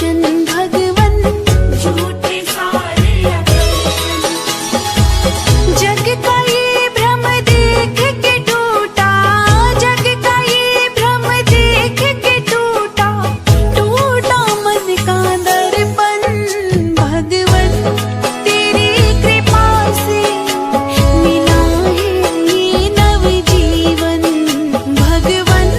दर्शन भगवन, झूठे सारे आकर्षण। जग का ये भ्रम देख के टूटा, जग का ये भ्रम देख के टूटा, टूटा मन का दर्पण भगवन। तेरी कृपा से मिला है ये नवजीवन भगवन।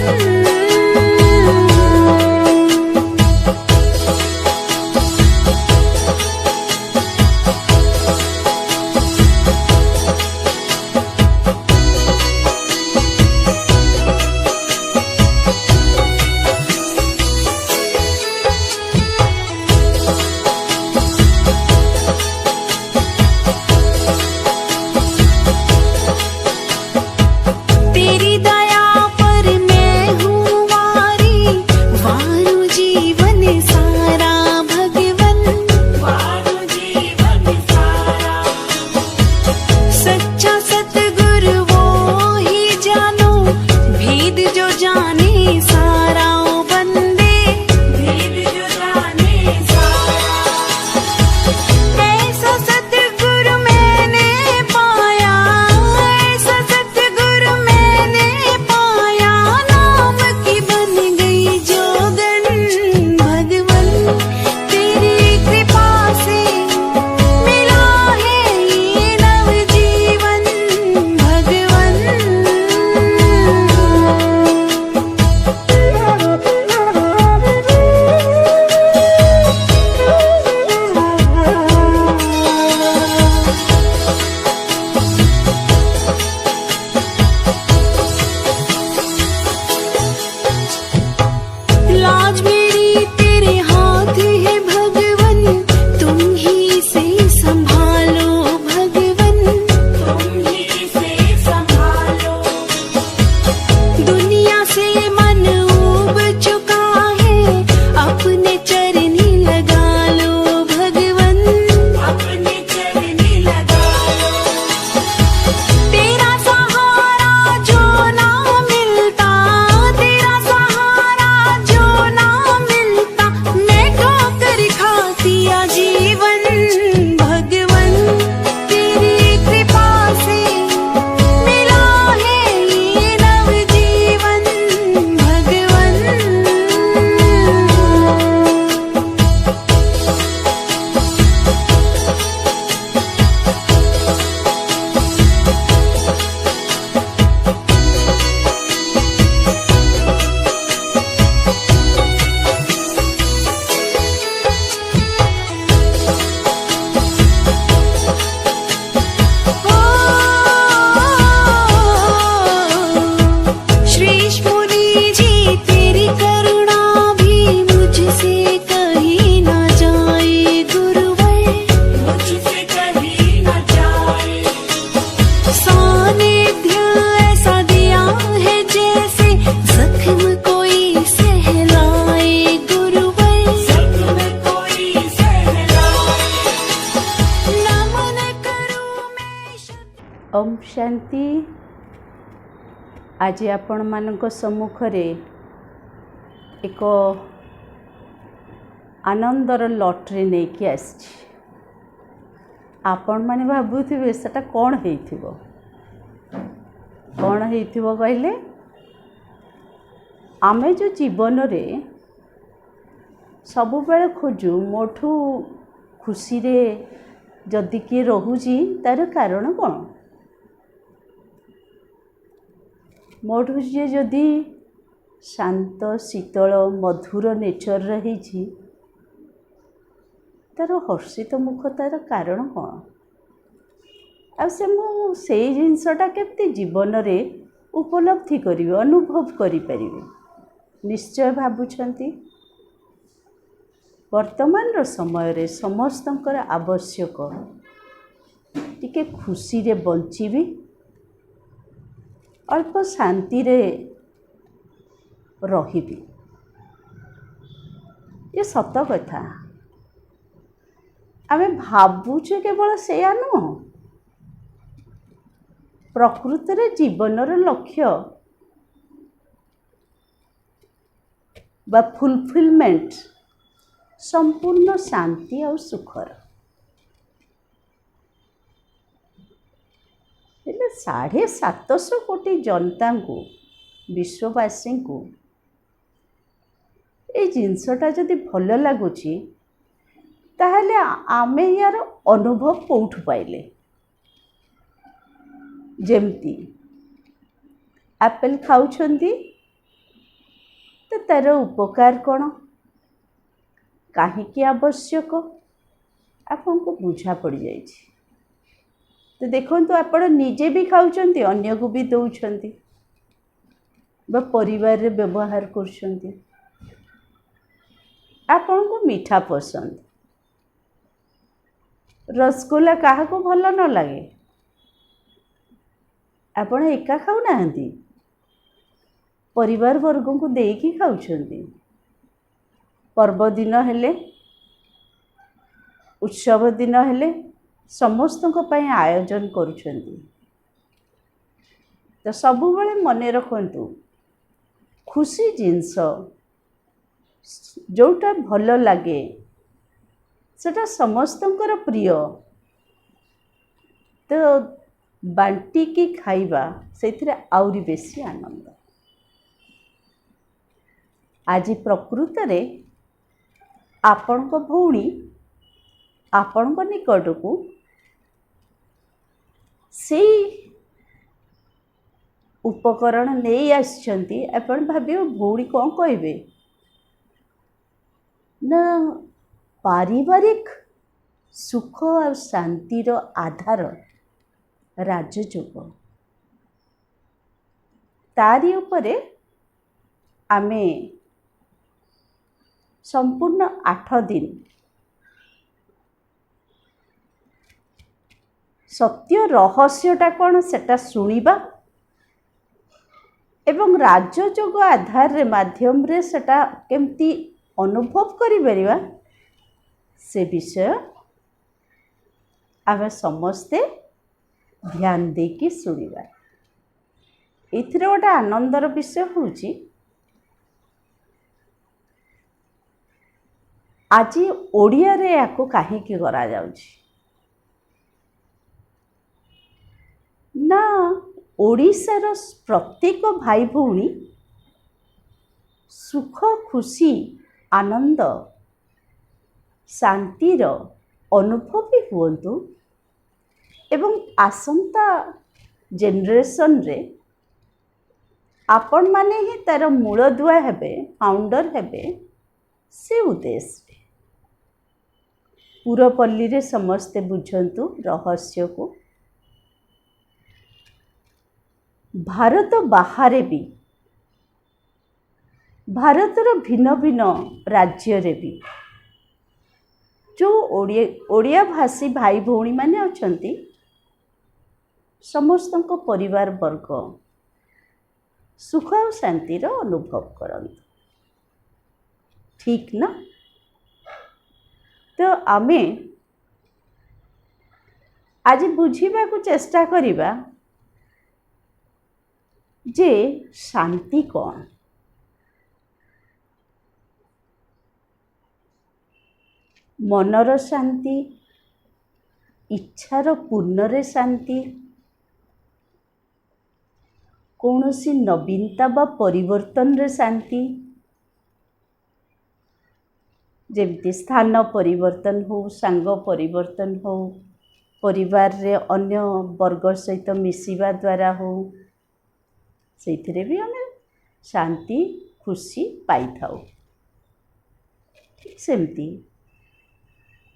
तेरी दया पर मैं हूँ वारी, वारू जीवन सारा भगवन, वारू जीवन सारा। सच्चा सतगुरु वो ही जानो, भेद जो जाने सारा ओ बंदे, भेद जो जाने सारा। ऐसा सतगुरु मैंने पाया, ऐसा सतगुरु मैंने पाया, नाम की बन गई जोगन भगवन। तेरी कृपा से मिला है ये नवजीवन भगवन। लाज मेरी तेरे हाथ है भगवन, तुम ही से संभालो भगवन, तुम ही से संभालो। दुनिया से मन उब चुका है, अपने चरनी लगा लो भगवन, अपने चरनी लगा लो। तेरा सहारा जो ना मिलता, तेरा सहारा जो ना मिलता, मैं ठोकर खाती आजीवन भगवन। तेरी कृपा से मिला है ये नवजीवन भगवन। श्रीश मुनि जी तेरी करुणा भी मुझसे कहीं ना जाए गुरुवर, मुझसे कहीं ना जाए। सानिध्य ऐसा दिया है जैसे जख्म कोई सहलाए गुरुवर, जख्म कोई सहलाए। नमन करूं मैं शुद्ध। ओम शांति। आज आपण मानक सम्मुखरे एक आनंदर लटरी नहीं आसी। आपण माने भाबुथिबे सेटा कौन हेइथिबो, कौन हेइथिबो कहले, आमे जो जीवन रे सबु बेले खोजु मोठू खुशी रे जदि किए रहुची तार कारण कौन। मोठू जी जदि शांत शीतल मधुर नेचर रही तार हर्षित मुख तार कारण कौन। से जिनसटा केमती जीवन रे उपलब्धि करी अनुभव करि निश्चय भावुंट। वर्तमान रो समय रे समस्तंकर आवश्यक टिके खुशी रे बंचीबी, अल्प शांति रे रहिबी। ये सत कथा। आमे भावुचे केवल सेया नुह, प्रकृत रे जीवनर लक्ष्य बा फुलफिलमेंट संपूर्ण शांति और सुखर। हेले 750 कोटी जनता को विश्ववासी को ये जिनसटा जदि भल लगुच ताहले आमे यार अनुभव कौठु पाइले। जेमती एप्पल खाउछंती तो तार उपकार कौन कहीं आवश्यक आपन को बुझा पड़ जाए। तो देखो तो आप निजे भी खाउछंती अन्य को भी दौरान बा परिवार रे व्यवहार करछंती। आपन को मीठा पसंद रसगोला काहा को भल न लगे आपण एका खाऊ नाहंती परिवार वर्ग को देकी खाउछंती। पर्व दिन हेले उत्सव दिन हेले समस्त आयोजन करुछंती। तो सबु बेले मन रखंतु खुशी जिनस जोटा भल लगे सेटा समस्तंकर प्रिय। तो बांटी की खाइबा से आउरी बेसी आनंद। आज प्रकृत रे आपण को भौणी आपण को निकट को से उपकरण नहीं आछंती। आपण भाबियो भौणी कौन कहबे ना पारिवारिक सुख और शांतिर आधार राजयोग तारी उपरे आमे संपूर्ण 8 दिन सत्य रहस्यटा कौन सेटा शुणिबा एवं राजयोग आधार माध्यम रे सेटा केमती अनुभव करि परिबा से विषय आमे समस्ते ध्यान देकी शुणिबा। एथिरे गोटे आनंदर विषय होउची आज ओडिया रे याको काहेकि करा जाउची ना ओडिशार प्रत्येक भाई भौणी सुख खुशी आनंद शांतिर अनुभवी हुअन्तु एवं आसंता जेनरेशन रे आपण माने ही तार मूलदुआ हेबे फाउंडर हेबे से उद्देश्य पुरपल्ली रे समस्ते बुझंतु रहस्य को। भारत बाहर भी भारतर भिन्न भिन्न राज्य रे भी जो ओडिया भाषी भाई भौणी माने अछंती समस्तंको परिवार वर्ग सुख और शांतिर अनुभव करंतु। ठीक ना। तो आमे आज बुझीबा को चेष्टा करिबा जे शांति कौन। मनर शांति इच्छार पूर्णरे शांति कौनसी नवीनता बा परिवर्तन रे शांति जेमती स्थान परिवर्तन हो सांग परिवर्तन हो परिवार रे अन्य वर्ग सहित मिसिबा द्वारा हो से भी आम शांति खुशी पाई थाउ। ठीक सेमती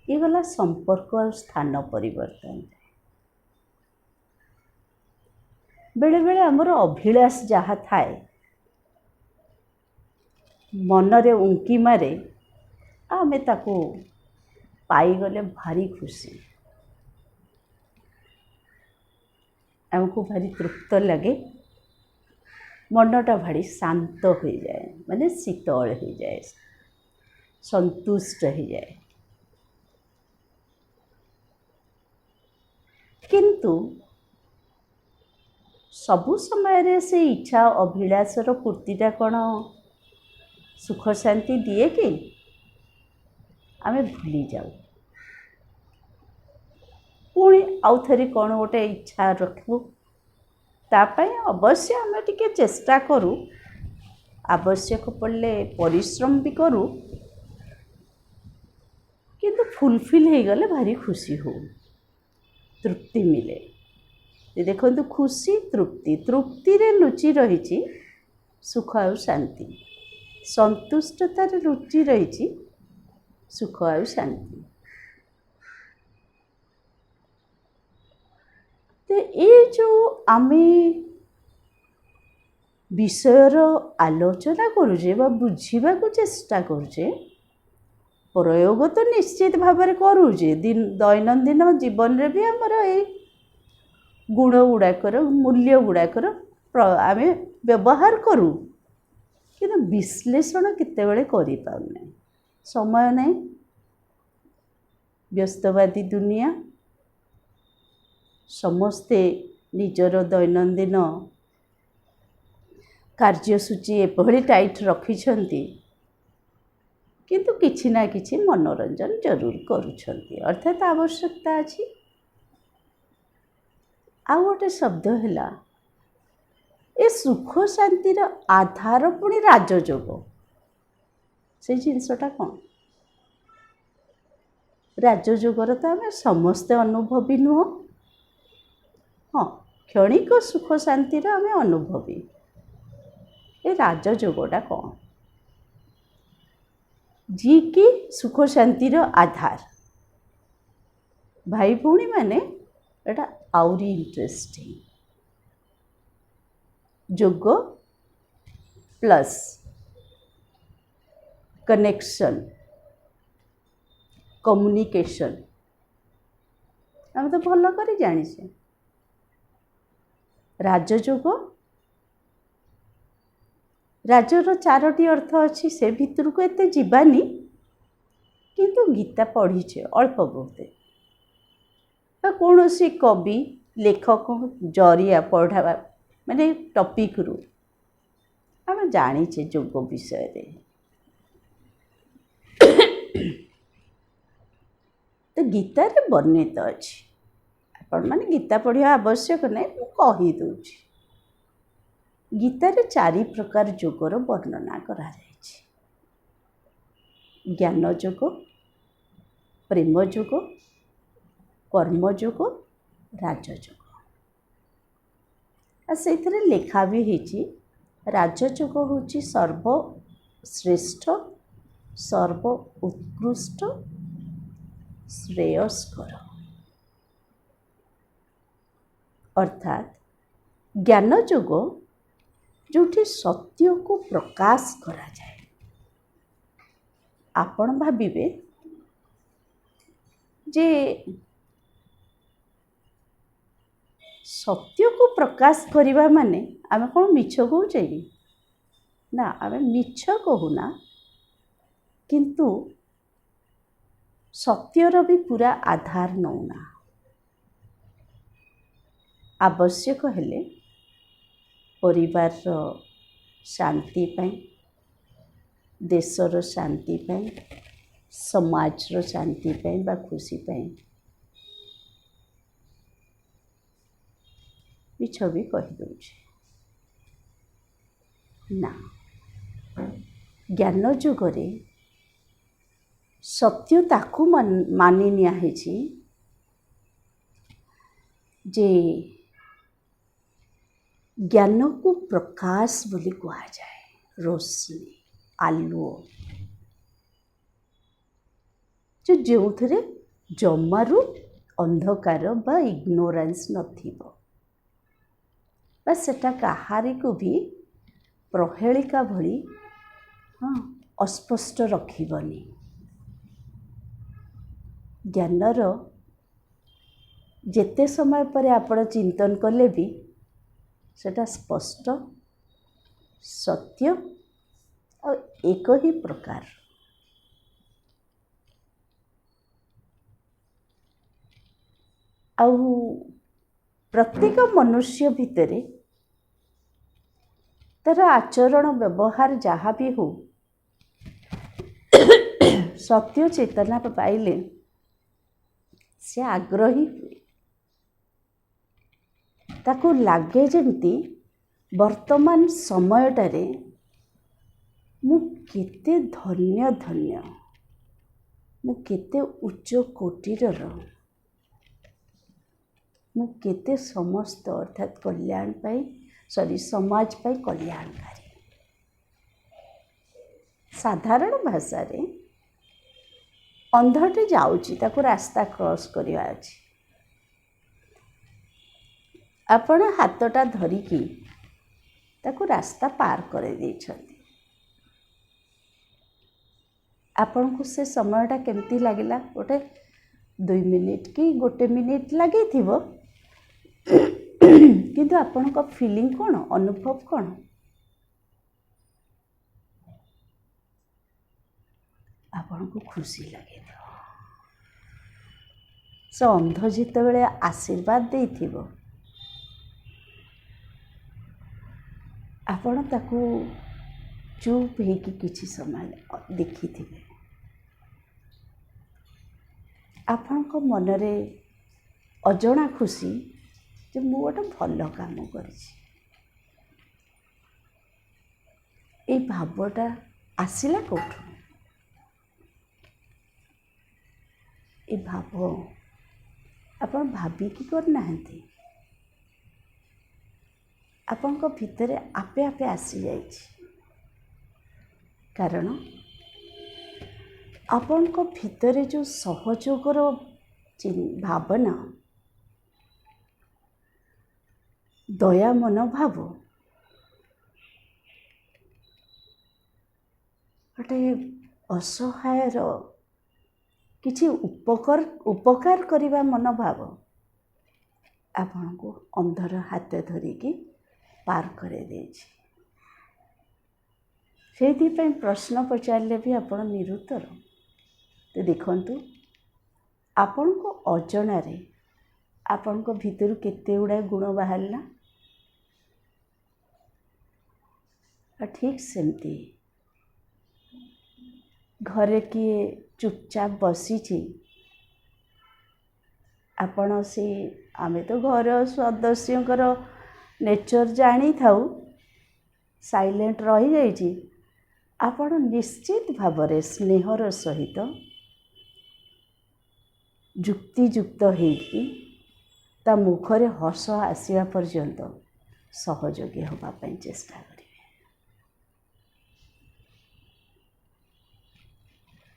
ये गला संपर्क और स्थान परिवर्तन बेले बेले आमर अभिलाष जहाँ थाए मनरे उंकी मारे आमे ताको पाईगले भारी खुशी आमको भारी तृप्त लगे मनटा भारी शांत हो जाए माने शीतल हो जाए संतुष्ट हो जाए। किंतु सबु समय रे से इच्छा अभिलाषर पूर्तिटा कौन सुख शांति दिए कि आमे भूली जाऊ पुणी आउ थरी कौन गोटे इच्छा रखू तापाई अवश्य आमे टिके चेष्टा करू आवश्यक पड़े परिश्रम भी करू किंतु फुलफिल हो गले भारी खुशी हो तृप्ति मिले देखो खुशी तृप्ति तृप्ति रे लुचि रही सुख आउ शांति संतुष्टतार लुचि रही सुख आउ शांति तो ये जो आमे विषयर आलोचना करुचे बा बुझीबा को चेष्टा करुचे प्रयोग तो निश्चित भाव में करुचे दैनंदिन जीवन रे भी आमर ए गुण गुड़ाकर मूल्य गुड़ाकर आम व्यवहार करूँ कि विश्लेषण केतेबेले करि पाउना समय नहीं व्यस्तवादी दुनिया समस्ते निजर दैनंदिन कार्यसूची एभली टाइट रखिछंती किंतु किछि ना किछि मनोरंजन जरूर करुछंती अर्थात आवश्यकता अछि आ गोटे शब्द है ए सुख शांतिर आधार पुणी राजयोग से जिनसटा कौन राजयोगर तो आम समस्ते अनुभवी नुह हाँ क्षणिक सुख शांतिर आम अनुभवी ए राजयोगटा कौन जी कि सुख शांतिर आधार भाई भौणी माने एटा आउरी इंटरेस्टिंग जोग प्लस कनेक्शन कम्युनिकेशन आम तो भल कर जाने राजयोग राजर चारोटी अर्थ अच्छी से भितर को एते जीवानी किंतु गीता पढ़ीचे अल्प बहुते कौन सी कवि लेखक जरिया पढ़ा माने टॉपिक रु आम जानीचे योग विषय रे तो गीता रे वर्णित अच्छी आपण माने गीता पढ़िया आवश्यक नहीं मु कही दूची गीता रे 4 प्रकार योगर वर्णना करा जायछि ज्ञान योग प्रेम योग कर्मयोग राजयोग से लेखा भी होती राजयोग हूँ सर्वश्रेष्ठ सर्व उत्कृष्ट श्रेयस्कर अर्थात ज्ञान योग जोठी सत्य को प्रकाश करा जाए आपण भाविबे जे सत्य को प्रकाश करिबा माने आमे कोन मिछ कहूचे ना आमे मिछ कहूना किंतु सत्यर भी पूरा आधार नौना आवश्यक हेले परिवार शांति पाई देशर शांति पाई समाजर शांति पाई बा खुशी पाई मिछ भी कहीदे ना ज्ञान जुगरे सत्य ताकू मानि निया हेछि जे ज्ञान को प्रकाश बोली कहा जाए रोशनी आलुओ जो थे जमारू अंधकार बा इग्नोरेंस नथिबो बा सेटा कहारी को भी प्रहेलिका भली हाँ अस्पष्ट रखिबनी ज्ञानर जेते समय पर आपण चिंतन कले भी सेटा स्पष्ट सत्य और एक ही प्रकार आउ प्रत्येक मनुष्य भितरे तार आचरण व्यवहार जहाँ भी हो ସତ୍ୟ ଚେତନା ପାଇଲେ ସେ ଆଗ୍ରହୀ ହୁଏ। ତାକୁ ଲାଗେ ଯେମିତି ବର୍ତ୍ତମାନ ସମୟଟାରେ ମୁଁ କେତେ ଧନ୍ୟ, ମୁଁ କେତେ ଉଚ୍ଚ କୋଟିରର, ମୁଁ କେତେ ସମସ୍ତ ଅର୍ଥାତ୍ କଲ୍ୟାଣ ପାଇଁ ସମାଜ ପାଇଁ କଲ୍ୟାଣକାରୀ। ସାଧାରଣ ଭାଷାରେ ଅନ୍ଧଟେ ଯାଉଛି, ତାକୁ ରାସ୍ତା କ୍ରସ୍ କରିବା ଅଛି। ଆପଣ ହାତଟା ଧରିକି ତାକୁ ରାସ୍ତା ପାର କରାଇ ଦେଇଛନ୍ତି। ଆପଣଙ୍କୁ ସେ ସମୟଟା କେମିତି ଲାଗିଲା? ଗୋଟେ 2 ମିନିଟ୍ କି 1 ମିନିଟ୍ ଲାଗିଥିବ, କିନ୍ତୁ ଆପଣଙ୍କ ଫିଲିଂ କ'ଣ, ଅନୁଭବ କ'ଣ? ଆପଣଙ୍କୁ ଖୁସି ଲାଗିଥିବ। ସେ ଅନ୍ଧ ଯେତେବେଳେ ଆଶୀର୍ବାଦ ଦେଇଥିବ, ଆପଣ ତାକୁ ଚୁପ୍ ହେଇକି କିଛି ସମୟ ଦେଖିଥିବେ। ଆପଣଙ୍କ ମନରେ ଅଜଣା ଖୁସି ଯେ ମୁଁ ଗୋଟେ ଭଲ କାମ କରିଛି। ଏଇ ଭାବଟା ଆସିଲା କେଉଁଠୁ? ଏ ଭାବ ଆପଣ ଭାବିକି କରିନାହାନ୍ତି, ଆପଣଙ୍କ ଭିତରେ ଆପେ ଆପେ ଆସିଯାଇଛି। କାରଣ ଆପଣଙ୍କ ଭିତରେ ଯେଉଁ ସହଯୋଗର ଭାବନା, ଦୟା ମନୋଭାବ, ଗୋଟେ ଅସହାୟର କିଛି ଉପକାର କରିବା ମନୋଭାବ ଆପଣଙ୍କୁ ଅନ୍ଧର ହାତ ଧରିକି ପାର କରାଇ ଦେଇଛି। ସେଇଥିପାଇଁ ପ୍ରଶ୍ନ ପଚାରିଲେ ବି ଆପଣ ନିରୁତ୍ତର। ତ ଦେଖନ୍ତୁ, ଆପଣଙ୍କ ଅଜଣାରେ ଆପଣଙ୍କ ଭିତରୁ କେତେ ଗୁଡ଼ାଏ ଗୁଣ ବାହାରିଲା। ଠିକ୍ ସେମିତି ଘରେ କିଏ ଚୁପଚାପ ବସିଛି, ଆପଣ ଆମେ ତ ଘର ସଦସ୍ୟଙ୍କର ନେଚର ଜାଣିଥାଉ, ସାଇଲେଣ୍ଟ ରହିଯାଇଛି। ଆପଣ ନିଶ୍ଚିତ ଭାବରେ ସ୍ନେହର ସହିତ ଯୁକ୍ତିଯୁକ୍ତ ହେଇକି ତା ମୁଖରେ ହସ ଆସିବା ପର୍ଯ୍ୟନ୍ତ ସହଯୋଗୀ ହେବା ପାଇଁ ଚେଷ୍ଟା କରିବେ।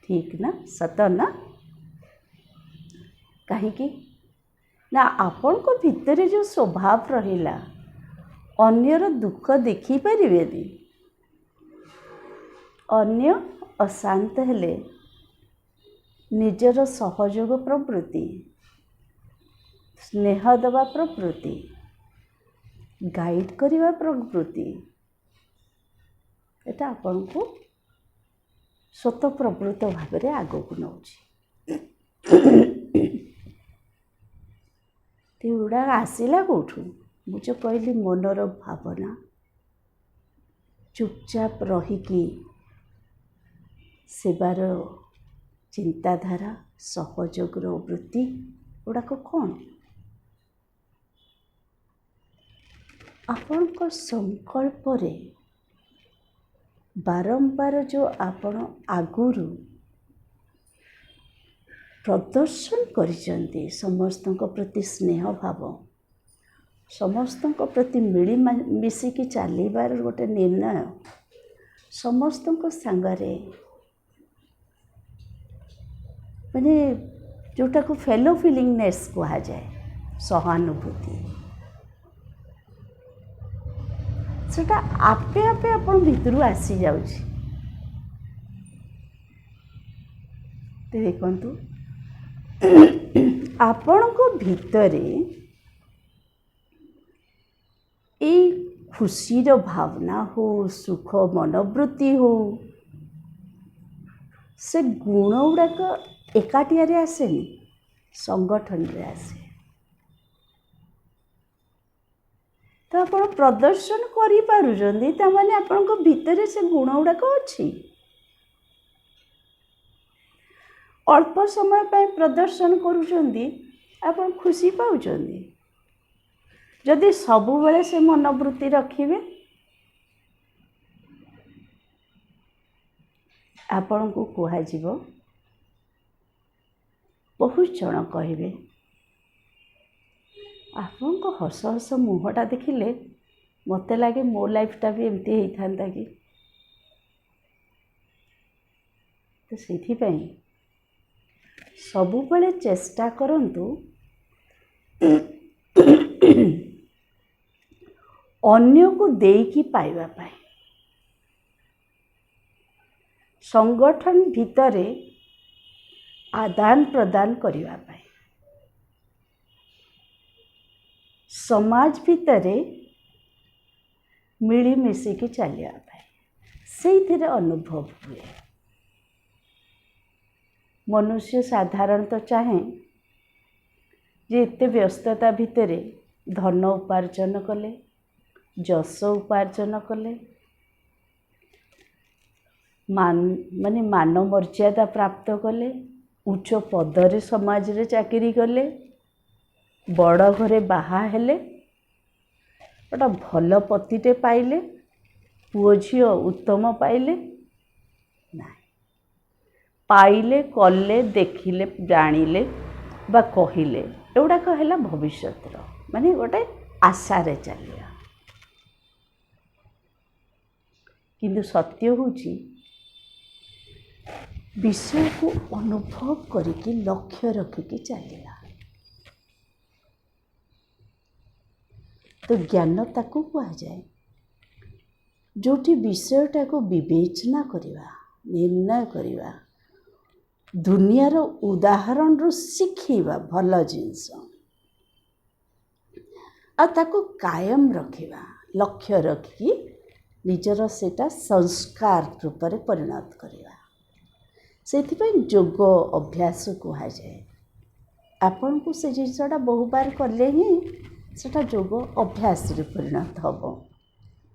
ଠିକ୍ ନା? ସତ ନା? କାହିଁକି ନା ଆପଣଙ୍କ ଭିତରେ ଯେଉଁ ସ୍ୱଭାବ ରହିଲା, ଅନ୍ୟର ଦୁଃଖ ଦେଖିପାରିବେନି। ଅନ୍ୟ ଅଶାନ୍ତ ହେଲେ ନିଜର ସହଯୋଗ ପ୍ରବୃତ୍ତି, ସ୍ନେହ ଦେବା ପ୍ରବୃତ୍ତି, ଗାଇଡ଼ କରିବା ପ୍ରବୃତ୍ତି, এটা ଆପଣଙ୍କୁ ସ୍ୱତଃପ୍ରବୃତ୍ତ ଭାବରେ ଆଗକୁ ନେଉଛି। ଏଗୁଡ଼ା ଆସିଲା କେଉଁଠୁ? ମୁଁ ଯେଉଁ କହିଲି ମନର ଭାବନା, ଚୁପଚାପ ରହିକି ସେବାର ଚିନ୍ତାଧାରା, ସହଯୋଗର ବୃତ୍ତି, ଏଗୁଡ଼ାକ କ'ଣ? ଆପଣଙ୍କ ସଂକଳ୍ପରେ ବାରମ୍ବାର ଯେଉଁ ଆପଣ ଆଗରୁ ପ୍ରଦର୍ଶନ କରିଛନ୍ତି ସମସ୍ତଙ୍କ ପ୍ରତି ସ୍ନେହ ଭାବ, ସମସ୍ତଙ୍କ ପ୍ରତି ମିଳିମିଶିକି ଚାଲିବାର ଗୋଟେ ନିର୍ଣ୍ଣୟ, ସମସ୍ତଙ୍କ ସାଙ୍ଗରେ ମାନେ ଯେଉଁଟାକୁ ଫେଲୋ ଫିଲିଂନେସ୍ କୁହାଯାଏ, ସହାନୁଭୂତି, ସେଟା ଆପେ ଆପେ ଆପଣ ଭିତରୁ ଆସିଯାଉଛି। ଦେଖନ୍ତୁ, ଆପଣଙ୍କ ଭିତରେ ଏଇ ଖୁସିର ଭାବନା ହଉ, ସୁଖ ମନୋବୃତ୍ତି ହଉ, ସେ ଗୁଣ ଗୁଡ଼ାକ ଏକାଟିଆରେ ଆସେନି, ସଂଗଠନରେ ଆସେ। ତ ଆପଣ ପ୍ରଦର୍ଶନ କରିପାରୁଛନ୍ତି, ତାମାନେ ଆପଣଙ୍କ ଭିତରେ ସେ ଗୁଣ ଗୁଡ଼ାକ ଅଛି। अल्प समय पर प्रदर्शन करुचंदी आपण खुशी पाउचंदी। जदि सबुबले से मनोवृत्ति रखिबे आपण को कुहाଯିବ बहुत जन कहे आपण को हस हस मुहटा देखिले मत लगे मो लाइफटा भी एमती होता कि तो से सबुबले चेष्टा करंतु अन्य को देकी पाइबा पाई। संगठन भितरे आदान प्रदान करिबा पाई, समाज भितरे मिलीमिशिकी चलिया पाई से अनुभव हुए। मनुष्य साधारणतः चाहे जे एते व्यस्तता भितरे धन उपार्जन कले, जस उपार्जन कले, माने मान मर्यादा प्राप्त कले, उच्च पदरे समाज रे चाकरी कले, बड़ घरे बाहा हेले, गोटे भल पतिटे पाइले, पुओ झियो उत्तम पाइले ना पाइले कले देखिले जानिले बा कहिले एगुड़ाक है भविष्यतर माने गोटे आशारे चलिया। किंतु सत्य होची विषय को अनुभव करके लक्ष्य रखिकी चलिया तो ज्ञान ताकू कह जाए। जोटी विषयटा को विवेचना करिवा, निर्णय करिवा, दुनियार उदाहरण रु शिखिबा भल जिनस आ ताको कायम रखिबा, लक्ष्य रखी निजर सेटा संस्कार रूप में परिणत करिवा। सेथिपई योग अभ्यास कहा जाए। आपण को से जिनसटा बहु बार कले ही सेटा योग अभ्यास रे परिणत हम।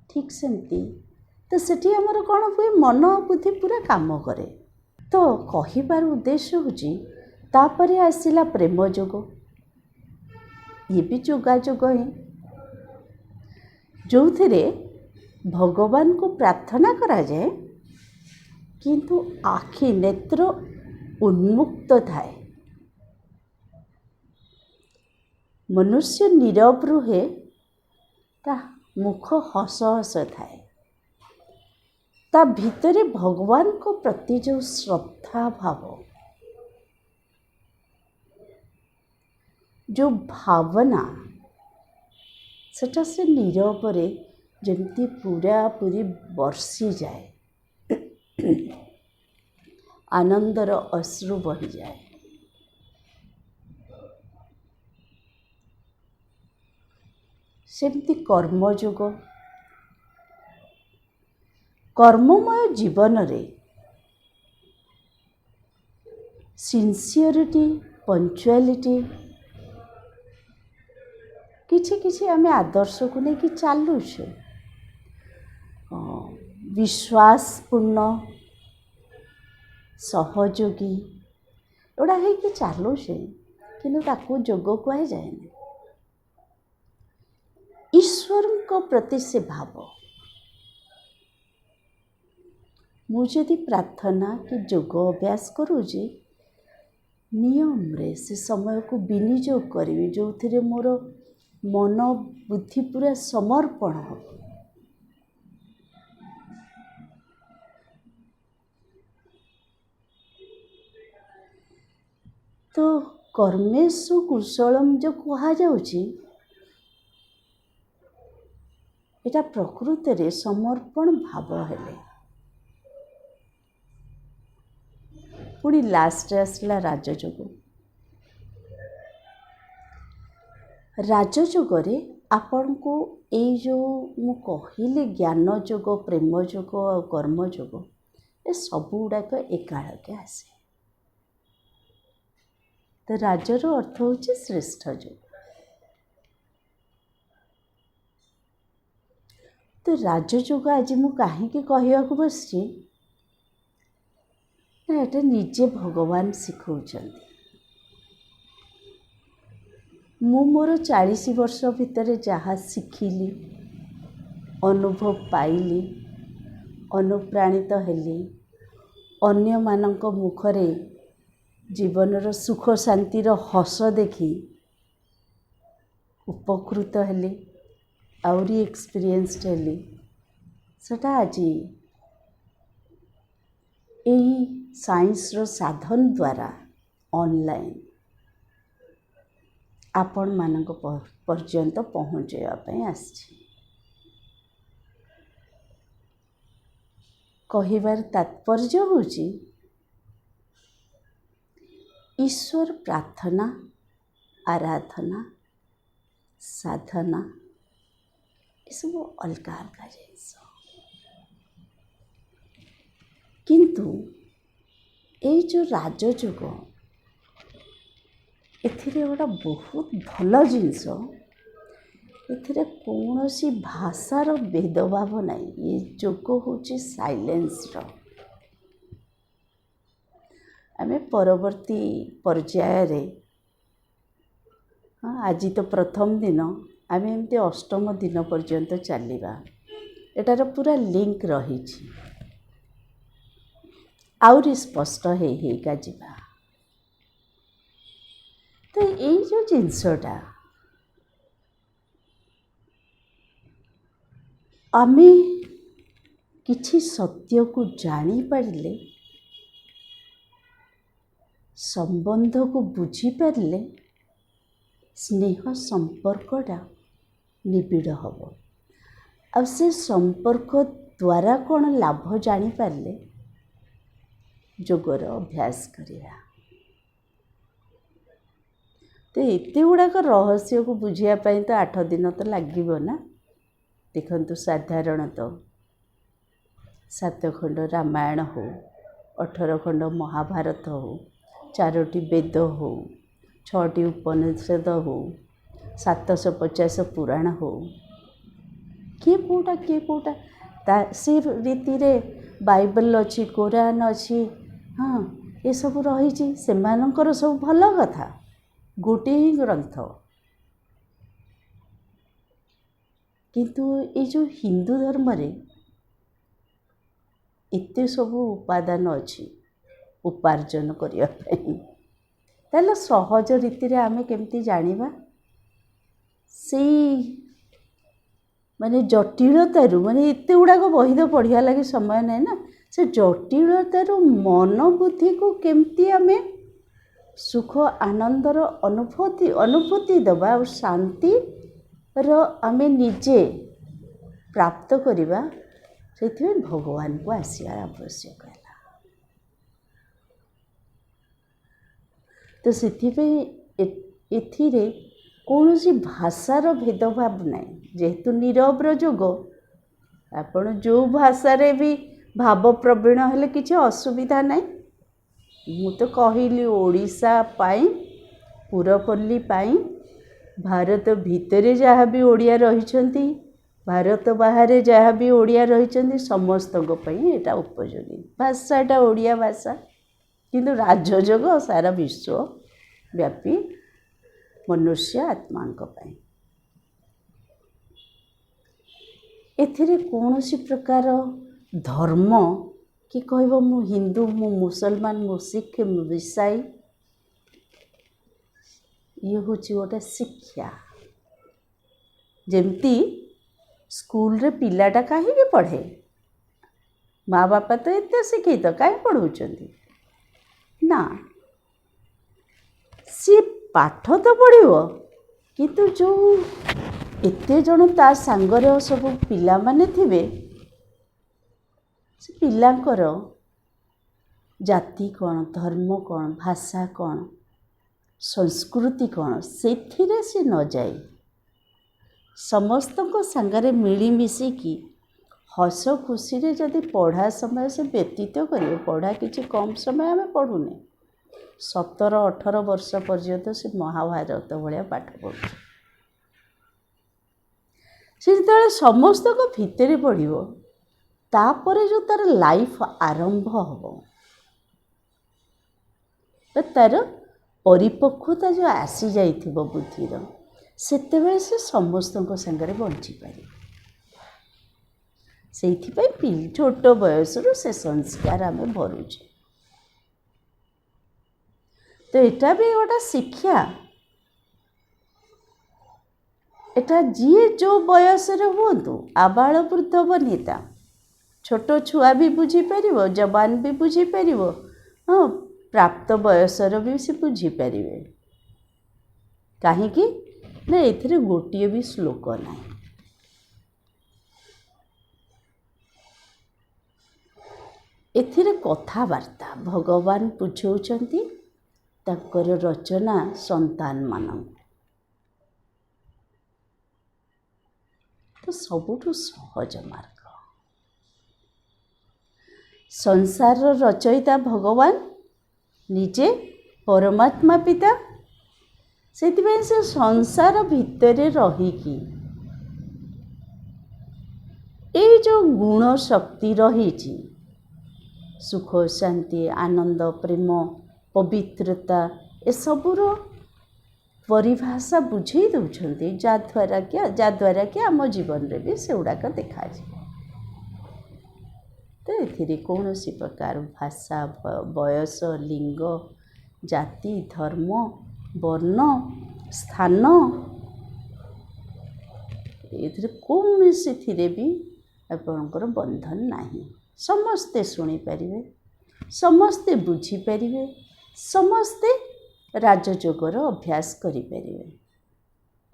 ठीक सेमती तो सेठी हमर कौन हुए मन बुद्धि पूरा काम करे। तो कहिबार उद्देश्य होची तापरे आसिला प्रेम योग, ये भी जोगाजोग ही जो थे भगवान को प्रार्थना करा जाए किंतु आखि नेत्र उन्मुक्त थाए। मनुष्य नीरव रुहे ता मुख हस हस थाए, ता भितरे भगवान को प्रति जो श्रद्धा भाव, जो भावना सेटा से नीरव रे जमती पूरा पूरी बरसी जाए, आनंदर अश्रु बही जाए। सेमती कर्मयोग, कर्ममय जीवन रे सिंसियरिटी, पंक्चुअलिटी किछि किछि आमे आदर्श को लेकिन चालू छे। विश्वासपूर्ण सहयोगी एटा है कि चालू छे किंतु ताको योग कह जाए। ईश्वर को प्रति से भाव मुझे प्रार्थना कि योग अभ्यास करूजी नियम रे से समय को विनियोग करी जो थे मोर मन बुद्धि पूरा समर्पण हो। तो कर्मेषु कुशलम जो कहा जाउची एटा प्रकृत रे समर्पण भाव हेले। पुणी लास्ट आसला राजयोग। राजयोग रे आपण को ये जो मु कहले ज्ञान योग, प्रेम योग और कर्म योग ये सब गुड़ाक एकालके आसे। तो राजर अर्थ होची श्रेष्ठ योग। तो राजयोग आज मु कहीं कहवाक बसची ନା ଏଟା ନିଜେ ଭଗବାନ ଶିଖଉଛନ୍ତି। ମୁଁ ମୋର 40 ବର୍ଷ ଭିତରେ ଯାହା ଶିଖିଲି, ଅନୁଭବ ପାଇଲି, ଅନୁପ୍ରାଣିତ ହେଲି, ଅନ୍ୟମାନଙ୍କ ମୁଖରେ ଜୀବନର ସୁଖ ଶାନ୍ତିର ହସ ଦେଖି ଉପକୃତ ହେଲି, ଆହୁରି ଏକ୍ସପିରିଏନ୍ସଡ୍ ହେଲି, ସେଟା ଆଜି ଏହି ସାଇନ୍ସର ସାଧନ ଦ୍ୱାରା ଅନଲାଇନ୍ ଆପଣମାନଙ୍କ ପର୍ଯ୍ୟନ୍ତ ପହଞ୍ଚାଇବା ପାଇଁ ଆସିଛି। କହିବାର ତାତ୍ପର୍ଯ୍ୟ ହେଉଛି ଈଶ୍ୱର ପ୍ରାର୍ଥନା, ଆରାଧନା, ସାଧନା ଏସବୁ ଅଲଗା ଅଲଗା ଜିନିଷ, କିନ୍ତୁ ଏଇ ଯେଉଁ ରାଜଯୋଗ ଏଥିରେ ଗୋଟେ ବହୁତ ଭଲ ଜିନିଷ, ଏଥିରେ କୌଣସି ଭାଷାର ଭେଦଭାବ ନାହିଁ। ଏ ଯୋଗ ହେଉଛି ସାଇଲେନ୍ସର। ଆମେ ପରବର୍ତ୍ତୀ ପର୍ଯ୍ୟାୟରେ, ଆଜି ତ ପ୍ରଥମ ଦିନ, ଆମେ ଏମିତି ଅଷ୍ଟମ ଦିନ ପର୍ଯ୍ୟନ୍ତ ଚାଲିବା। ଏଟାର ପୁରା ଲିଙ୍କ ରହିଛି, ଆହୁରି ସ୍ପଷ୍ଟ ହେଇକା ଯିବା। ତ ଏଇ ଯେଉଁ ଜିନିଷଟା ଆମେ କିଛି ସତ୍ୟକୁ ଜାଣିପାରିଲେ, ସମ୍ବନ୍ଧକୁ ବୁଝିପାରିଲେ, ସ୍ନେହ ସମ୍ପର୍କଟା ନିବିଡ଼ ହେବ। ଆଉ ସେ ସମ୍ପର୍କ ଦ୍ୱାରା କ'ଣ ଲାଭ ଜାଣିପାରିଲେ ଯୋଗର ଅଭ୍ୟାସ କରିବା। ତ ଏତେ ଗୁଡ଼ାକ ରହସ୍ୟକୁ ବୁଝିବା ପାଇଁ ତ 8 ଦିନ ତ ଲାଗିବ ନା। ଦେଖନ୍ତୁ, ସାଧାରଣତଃ 7 ଖଣ୍ଡ ରାମାୟଣ ହଉ, 18 ଖଣ୍ଡ ମହାଭାରତ ହଉ, 4ଟି ବେଦ ହଉ, 6ଟି ଉପନିଷଦ ହଉ, 750 ପୁରାଣ ହଉ, କିଏ କେଉଁଟା ସେ ରୀତିରେ ବାଇବେଲ ଅଛି, କୋରାନ୍ ଅଛି, ଏସବୁ ରହିଛି। ସେମାନଙ୍କର ସବୁ ଭଲ କଥା, ଗୋଟିଏ ହିଁ ଗ୍ରନ୍ଥ। କିନ୍ତୁ ଏଇ ଯେଉଁ ହିନ୍ଦୁ ଧର୍ମରେ ଏତେ ସବୁ ଉପାଦାନ ଅଛି ଉପାର୍ଜନ କରିବା ପାଇଁ, ତାହେଲେ ସହଜ ରୀତିରେ ଆମେ କେମିତି ଜାଣିବା? ସେଇ ଜଟିଳତାରୁ, ଏତେ ଗୁଡ଼ାକ ବହି ତ ପଢ଼ିବା ଲାଗି ସମୟ ନାହିଁ ନା, ସେ ଜଟିଳତାରୁ ମନ ବୁଦ୍ଧିକୁ କେମିତି ଆମେ ସୁଖ ଆନନ୍ଦର ଅନୁଭୂତି ଦେବା ଆଉ ଶାନ୍ତିର ଆମେ ନିଜେ ପ୍ରାପ୍ତ କରିବା, ସେଥିପାଇଁ ଭଗବାନଙ୍କୁ ଆସିବାର ଆବଶ୍ୟକ ହେଲା। ତ ସେଥିପାଇଁ ଏଥିରେ କୌଣସି ଭାଷାର ଭେଦଭାବ ନାହିଁ। ଯେହେତୁ ନିରବର ଯୋଗ, ଆପଣ ଯେଉଁ ଭାଷାରେ ବି ଭାବପ୍ରବୀଣ ହେଲେ କିଛି ଅସୁବିଧା ନାହିଁ। ମୁଁ ତ କହିଲି ଓଡ଼ିଶା ପାଇଁ, ପୁରପଲ୍ଲୀ ପାଇଁ, ଭାରତ ଭିତରେ ଯାହା ବି ଓଡ଼ିଆ ରହିଛନ୍ତି, ଭାରତ ବାହାରେ ଯାହା ବି ଓଡ଼ିଆ ରହିଛନ୍ତି, ସମସ୍ତଙ୍କ ପାଇଁ ଏଇଟା ଉପଯୋଗୀ। ଭାଷାଟା ଓଡ଼ିଆ ଭାଷା, କିନ୍ତୁ ରାଜଯୋଗ ସାରା ବିଶ୍ୱବ୍ୟାପୀ ମନୁଷ୍ୟ ଆତ୍ମାଙ୍କ ପାଇଁ। ଏଥିରେ କୌଣସି ପ୍ରକାର ଧର୍ମ, କି କହିବ ମୁଁ ହିନ୍ଦୁ, ମୁଁ ମୁସଲମାନ, ମୁଁ ଶିଖ, ମୁଁ ଇସାଇ, ଇଏ ହେଉଛି ଗୋଟେ ଶିକ୍ଷା। ଯେମିତି ସ୍କୁଲରେ ପିଲାଟା କାହିଁକି ପଢ଼େ? ମା ବାପା ତ ଏତେ ଶିକ୍ଷିତ, କାହିଁ ପଢ଼ଉଛନ୍ତି? ନା, ସିଏ ପାଠ ତ ପଢ଼ିବ, କିନ୍ତୁ ଯେଉଁ ଏତେ ଜଣ ତା ସାଙ୍ଗରେ ସବୁ ପିଲାମାନେ ଥିବେ, ସେ ପିଲାଙ୍କର ଜାତି କ'ଣ, ଧର୍ମ କ'ଣ, ଭାଷା କ'ଣ, ସଂସ୍କୃତି କ'ଣ, ସେଥିରେ ସେ ନ ଯାଇ ସମସ୍ତଙ୍କ ସାଙ୍ଗରେ ମିଳିମିଶିକି ହସ ଖୁସିରେ ଯଦି ପଢ଼ା ସମୟ ସେ ବ୍ୟତୀତ କରିବ। ପଢ଼ା କିଛି କମ୍ ସମୟ ଆମେ ପଢ଼ୁନେ, 17-18 ବର୍ଷ ପର୍ଯ୍ୟନ୍ତ ସେ ମହାଭାରତ ଭଳିଆ ପାଠ ପଢ଼ୁଛି। ସେ ଯେତେବେଳେ ସମସ୍ତଙ୍କ ଭିତରେ ପଢ଼ିବ, ତାପରେ ଯେଉଁ ତା'ର ଲାଇଫ୍ ଆରମ୍ଭ ହେବ, ତାର ପରିପକ୍ୱତା ଯେଉଁ ଆସିଯାଇଥିବ ବୁଦ୍ଧିର, ସେତେବେଳେ ସେ ସମସ୍ତଙ୍କ ସାଙ୍ଗରେ ବଞ୍ଚିପାରିବ। ସେଇଥିପାଇଁ ଛୋଟ ବୟସରୁ ସେ ସଂସ୍କାର ଆମେ ଭରୁଛେ। ତ ଏଟା ବି ଗୋଟେ ଶିକ୍ଷା। ଏଟା ଯିଏ ଯେଉଁ ବୟସରେ ହୁଅନ୍ତୁ, ଆବାଳ ବୃଦ୍ଧ ବନିତା, ଛୋଟ ଛୁଆ ବି ବୁଝିପାରିବ, ଯବାନ ବି ବୁଝିପାରିବ, ହଁ ପ୍ରାପ୍ତ ବୟସର ବି ସେ ବୁଝିପାରିବେ। କାହିଁକି ନା ଏଥିରେ ଗୋଟିଏ ବି ଶ୍ଲୋକ ନାହିଁ। ଏଥିରେ କଥାବାର୍ତ୍ତା ଭଗବାନ ବୁଝାଉଛନ୍ତି ତାଙ୍କର ରଚନା ସନ୍ତାନମାନଙ୍କୁ। ତ ସବୁଠୁ ସହଜ ମାର୍ଗ। ସଂସାରର ରଚୟିତା ଭଗବାନ, ନିଜେ ପରମାତ୍ମା ପିତା। ସେଥିପାଇଁ ସେ ସଂସାର ଭିତରେ ରହିକି ଏଇ ଯେଉଁ ଗୁଣ ଶକ୍ତି ରହିଛି, ସୁଖ, ଶାନ୍ତି, ଆନନ୍ଦ, ପ୍ରେମ, ପବିତ୍ରତା, ଏସବୁର ପରିଭାଷା ବୁଝେଇ ଦେଉଛନ୍ତି, ଯାଦ୍ୱାରା କି ଆମ ଜୀବନରେ ବି ସେଗୁଡ଼ାକ ଦେଖାଯିବ। ତ ଏଥିରେ କୌଣସି ପ୍ରକାର ଭାଷା, ବୟସ, ଲିଙ୍ଗ, ଜାତି, ଧର୍ମ, ବର୍ଣ୍ଣ, ସ୍ଥାନ, ଏଥିରେ କୌଣସିଥିରେ ବି ଆପଣଙ୍କର ବନ୍ଧନ ନାହିଁ। ସମସ୍ତେ ଶୁଣିପାରିବେ, ସମସ୍ତେ ବୁଝିପାରିବେ, ସମସ୍ତେ ରାଜଯୋଗର ଅଭ୍ୟାସ କରିପାରିବେ।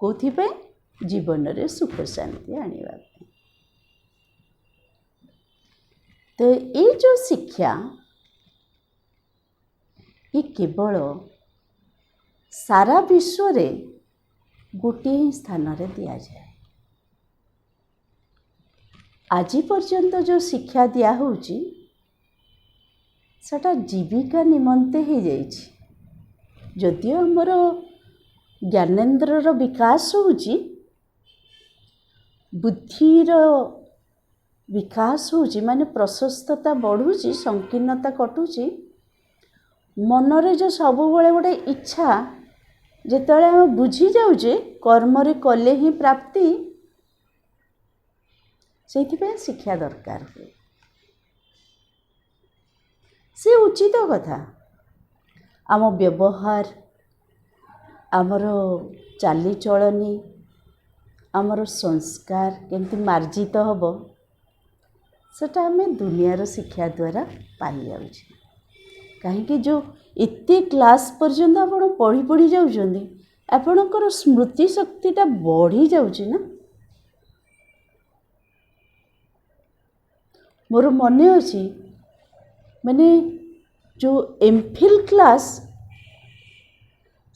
କେଉଁଥିପାଇଁ? ଜୀବନରେ ସୁଖ ଶାନ୍ତି ଆଣିବା ପାଇଁ। ତ ଏଇ ଯେଉଁ ଶିକ୍ଷା, ଏ କେବଳ ସାରା ବିଶ୍ୱରେ ଗୋଟିଏ ହିଁ ସ୍ଥାନରେ ଦିଆଯାଏ। ଆଜି ପର୍ଯ୍ୟନ୍ତ ଯେଉଁ ଶିକ୍ଷା ଦିଆହେଉଛି, ସେଟା ଜୀବିକା ନିମନ୍ତେ ହେଇଯାଇଛି। ଯଦିଓ ଆମର ଜ୍ଞାନେନ୍ଦ୍ରର ବିକାଶ ହେଉଛି, ବୁଦ୍ଧିର ବିକାଶ ହେଉଛି, ମାନେ ପ୍ରଶସ୍ତତା ବଢ଼ୁଛି, ସଂକୀର୍ଣ୍ଣତା କଟୁଛି, ମନରେ ଯେଉଁ ସବୁବେଳେ ଗୋଟେ ଇଚ୍ଛା, ଯେତେବେଳେ ଆମେ ବୁଝି ଯାଉଛେ କର୍ମରେ କଲେ ହିଁ ପ୍ରାପ୍ତି, ସେଇଥିପାଇଁ ଶିକ୍ଷା ଦରକାର ହୁଏ। ସେ ଉଚିତ କଥା। ଆମ ବ୍ୟବହାର, ଆମର ଚାଲିଚଳନି, ଆମର ସଂସ୍କାର କେମିତି ମାର୍ଜିତ ହେବ, ସେଟା ଆମେ ଦୁନିଆର ଶିକ୍ଷା ଦ୍ୱାରା ପାଇଯାଉଛେ। କାହିଁକି? ଯେଉଁ ଏତେ କ୍ଲାସ୍ ପର୍ଯ୍ୟନ୍ତ ଆପଣ ପଢ଼ି ପଢ଼ି ଯାଉଛନ୍ତି, ଆପଣଙ୍କର ସ୍ମୃତି ଶକ୍ତିଟା ବଢ଼ି ଯାଉଛି ନା। ମୋର ମନେ ଅଛି, ମାନେ ଯେଉଁ ଏମ୍ଫିଲ୍ କ୍ଲାସ୍,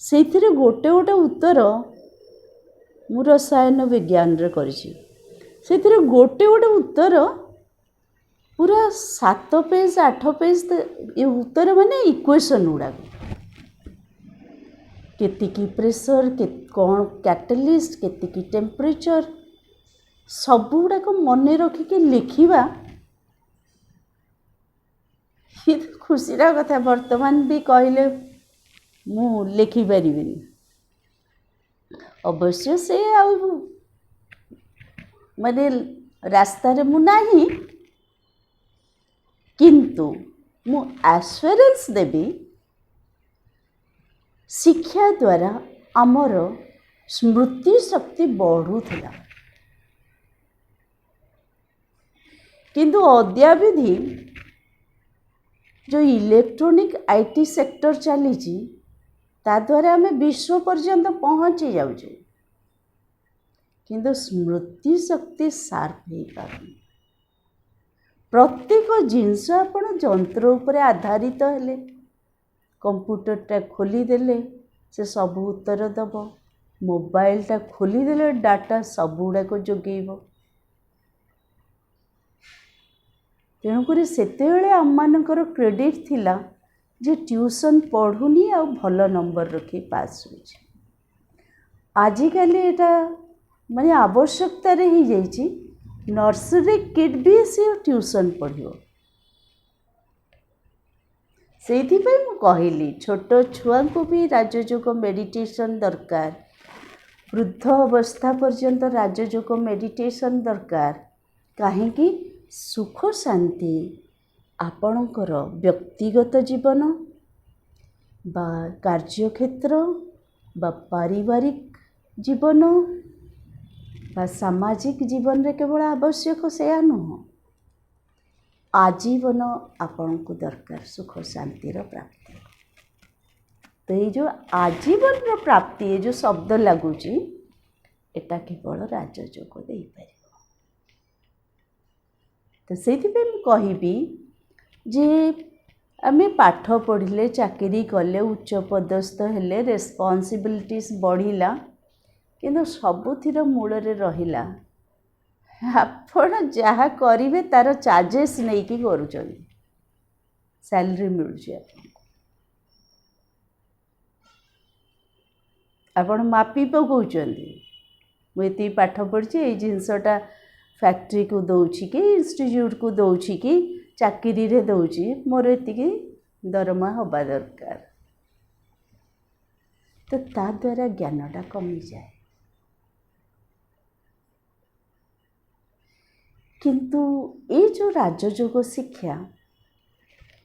ସେଇଥିରେ ଗୋଟେ ଗୋଟେ ଉତ୍ତର ମୁଁ ରସାୟନ ବିଜ୍ଞାନରେ କରିଛି। ସେଥିରେ ଗୋଟେ ଗୋଟେ ଉତ୍ତର ପୁରା 7 ପେଜ୍ 8 ପେଜ୍, ଏ ଉତ୍ତର ମାନେ ଇକ୍ୱେସନ୍ ଗୁଡ଼ାକ, କେତିକି ପ୍ରେସର, କ'ଣ କ୍ୟାଟାଲିଷ୍ଟ, କେତିକି ଟେମ୍ପରେଚର, ସବୁଗୁଡ଼ାକ ମନେ ରଖିକି ଲେଖିବା, ଇଏ ତ ଖୁସିର କଥା। ବର୍ତ୍ତମାନ ବି କହିଲେ ମୁଁ ଲେଖିପାରିବିନି। ଅବଶ୍ୟ ସେ ଆଉ ମାନେ ରାସ୍ତାରେ ମୁଁ ନାହିଁ, କିନ୍ତୁ ମୁଁ ଆଶ୍ୟୁରାନ୍ସ ଦେବି, ଶିକ୍ଷା ଦ୍ୱାରା ଆମର ସ୍ମୃତି ଶକ୍ତି ବଢ଼ୁଥିଲା। କିନ୍ତୁ ଅଦ୍ୟାବଧି ଯେଉଁ ଇଲେକ୍ଟ୍ରୋନିକ୍ IT ସେକ୍ଟର ଚାଲିଛି, ତା ଦ୍ୱାରା ଆମେ ବିଶ୍ୱ ପର୍ଯ୍ୟନ୍ତ ପହଞ୍ଚି ଯାଉଛେ, କିନ୍ତୁ ସ୍ମୃତି ଶକ୍ତି ସାର୍ପ ହେଇପାରୁନି। ପ୍ରତ୍ୟେକ ଜିନିଷ ଆପଣ ଯନ୍ତ୍ର ଉପରେ ଆଧାରିତ ହେଲେ, କମ୍ପ୍ୟୁଟରଟା ଖୋଲିଦେଲେ ସେ ସବୁ ଉତ୍ତର ଦେବ, ମୋବାଇଲଟା ଖୋଲିଦେଲେ ଡାଟା ସବୁଗୁଡ଼ାକ ଯୋଗେଇବ। ତେଣୁକରି ସେତେବେଳେ ଆମମାନଙ୍କର କ୍ରେଡ଼ିଟ୍ ଥିଲା ଯେ ଟ୍ୟୁସନ୍ ପଢ଼ୁନି ଆଉ ଭଲ ନମ୍ବର ରଖି ପାସ୍ ହେଉଛି। ଆଜିକାଲି ଏଇଟା ମାନେ ଆବଶ୍ୟକତାରେ ହେଇଯାଇଛି, ନର୍ସରୀ କିଡ୍ ବି ସେ ଟ୍ୟୁସନ୍ ପଢ଼ିବ। ସେଇଥିପାଇଁ ମୁଁ କହିଲି ଛୋଟ ଛୁଆଙ୍କୁ ବି ରାଜଯୋଗ ମେଡ଼ିଟେସନ୍ ଦରକାର, ବୃଦ୍ଧ ଅବସ୍ଥା ପର୍ଯ୍ୟନ୍ତ ରାଜଯୋଗ ମେଡ଼ିଟେସନ୍ ଦରକାର। କାହିଁକି? ସୁଖ ଶାନ୍ତି ଆପଣଙ୍କର ବ୍ୟକ୍ତିଗତ ଜୀବନ ବା କାର୍ଯ୍ୟକ୍ଷେତ୍ର ବା ପାରିବାରିକ ଜୀବନ ବା ସାମାଜିକ ଜୀବନରେ କେବଳ ଆବଶ୍ୟକ ସେୟା ନୁହଁ, ଆଜୀବନ ଆପଣଙ୍କୁ ଦରକାର ସୁଖ ଶାନ୍ତିର ପ୍ରାପ୍ତି। ତ ଏଇ ଯେଉଁ ଆଜୀବନର ପ୍ରାପ୍ତି, ଏ ଯେଉଁ ଶବ୍ଦ ଲାଗୁଛି, ଏଟା କେବଳ ରାଜଯୋଗ ଦେଇପାରିବ। ତ ସେଇଥିପାଇଁ ମୁଁ କହିବି ଯେ ଆମେ ପାଠ ପଢ଼ିଲେ, ଚାକିରି କଲେ, ଉଚ୍ଚ ପଦସ୍ଥ ହେଲେ, ରେସ୍ପନ୍ସିବିଲିଟିସ୍ ବଢ଼ିଲା, କିନ୍ତୁ ସବୁଥିର ମୂଳରେ ରହିଲା ଆପଣ ଯାହା କରିବେ ତାର ଚାର୍ଜେସ୍ ନେଇକି କରୁଛନ୍ତି, ସ୍ୟାଲେରୀ ମିଳୁଛି ଆପଣଙ୍କୁ, ଆପଣ ମାପି ପକାଉଛନ୍ତି ମୁଁ ଏତିକି ପାଠ ପଢ଼ିଛି, ଏଇ ଜିନିଷଟା ଫ୍ୟାକ୍ଟ୍ରିକୁ ଦେଉଛି କି ଇନଷ୍ଟିଚ୍ୟୁଟ୍କୁ ଦେଉଛି କି ଚାକିରିରେ ଦେଉଛି, ମୋର ଏତିକି ଦରମା ହେବା ଦରକାର। ତ ତା ଦ୍ୱାରା ଜ୍ଞାନଟା କମିଯାଏ। କିନ୍ତୁ ଏଇ ଯେଉଁ ରାଜଯୋଗ ଶିକ୍ଷା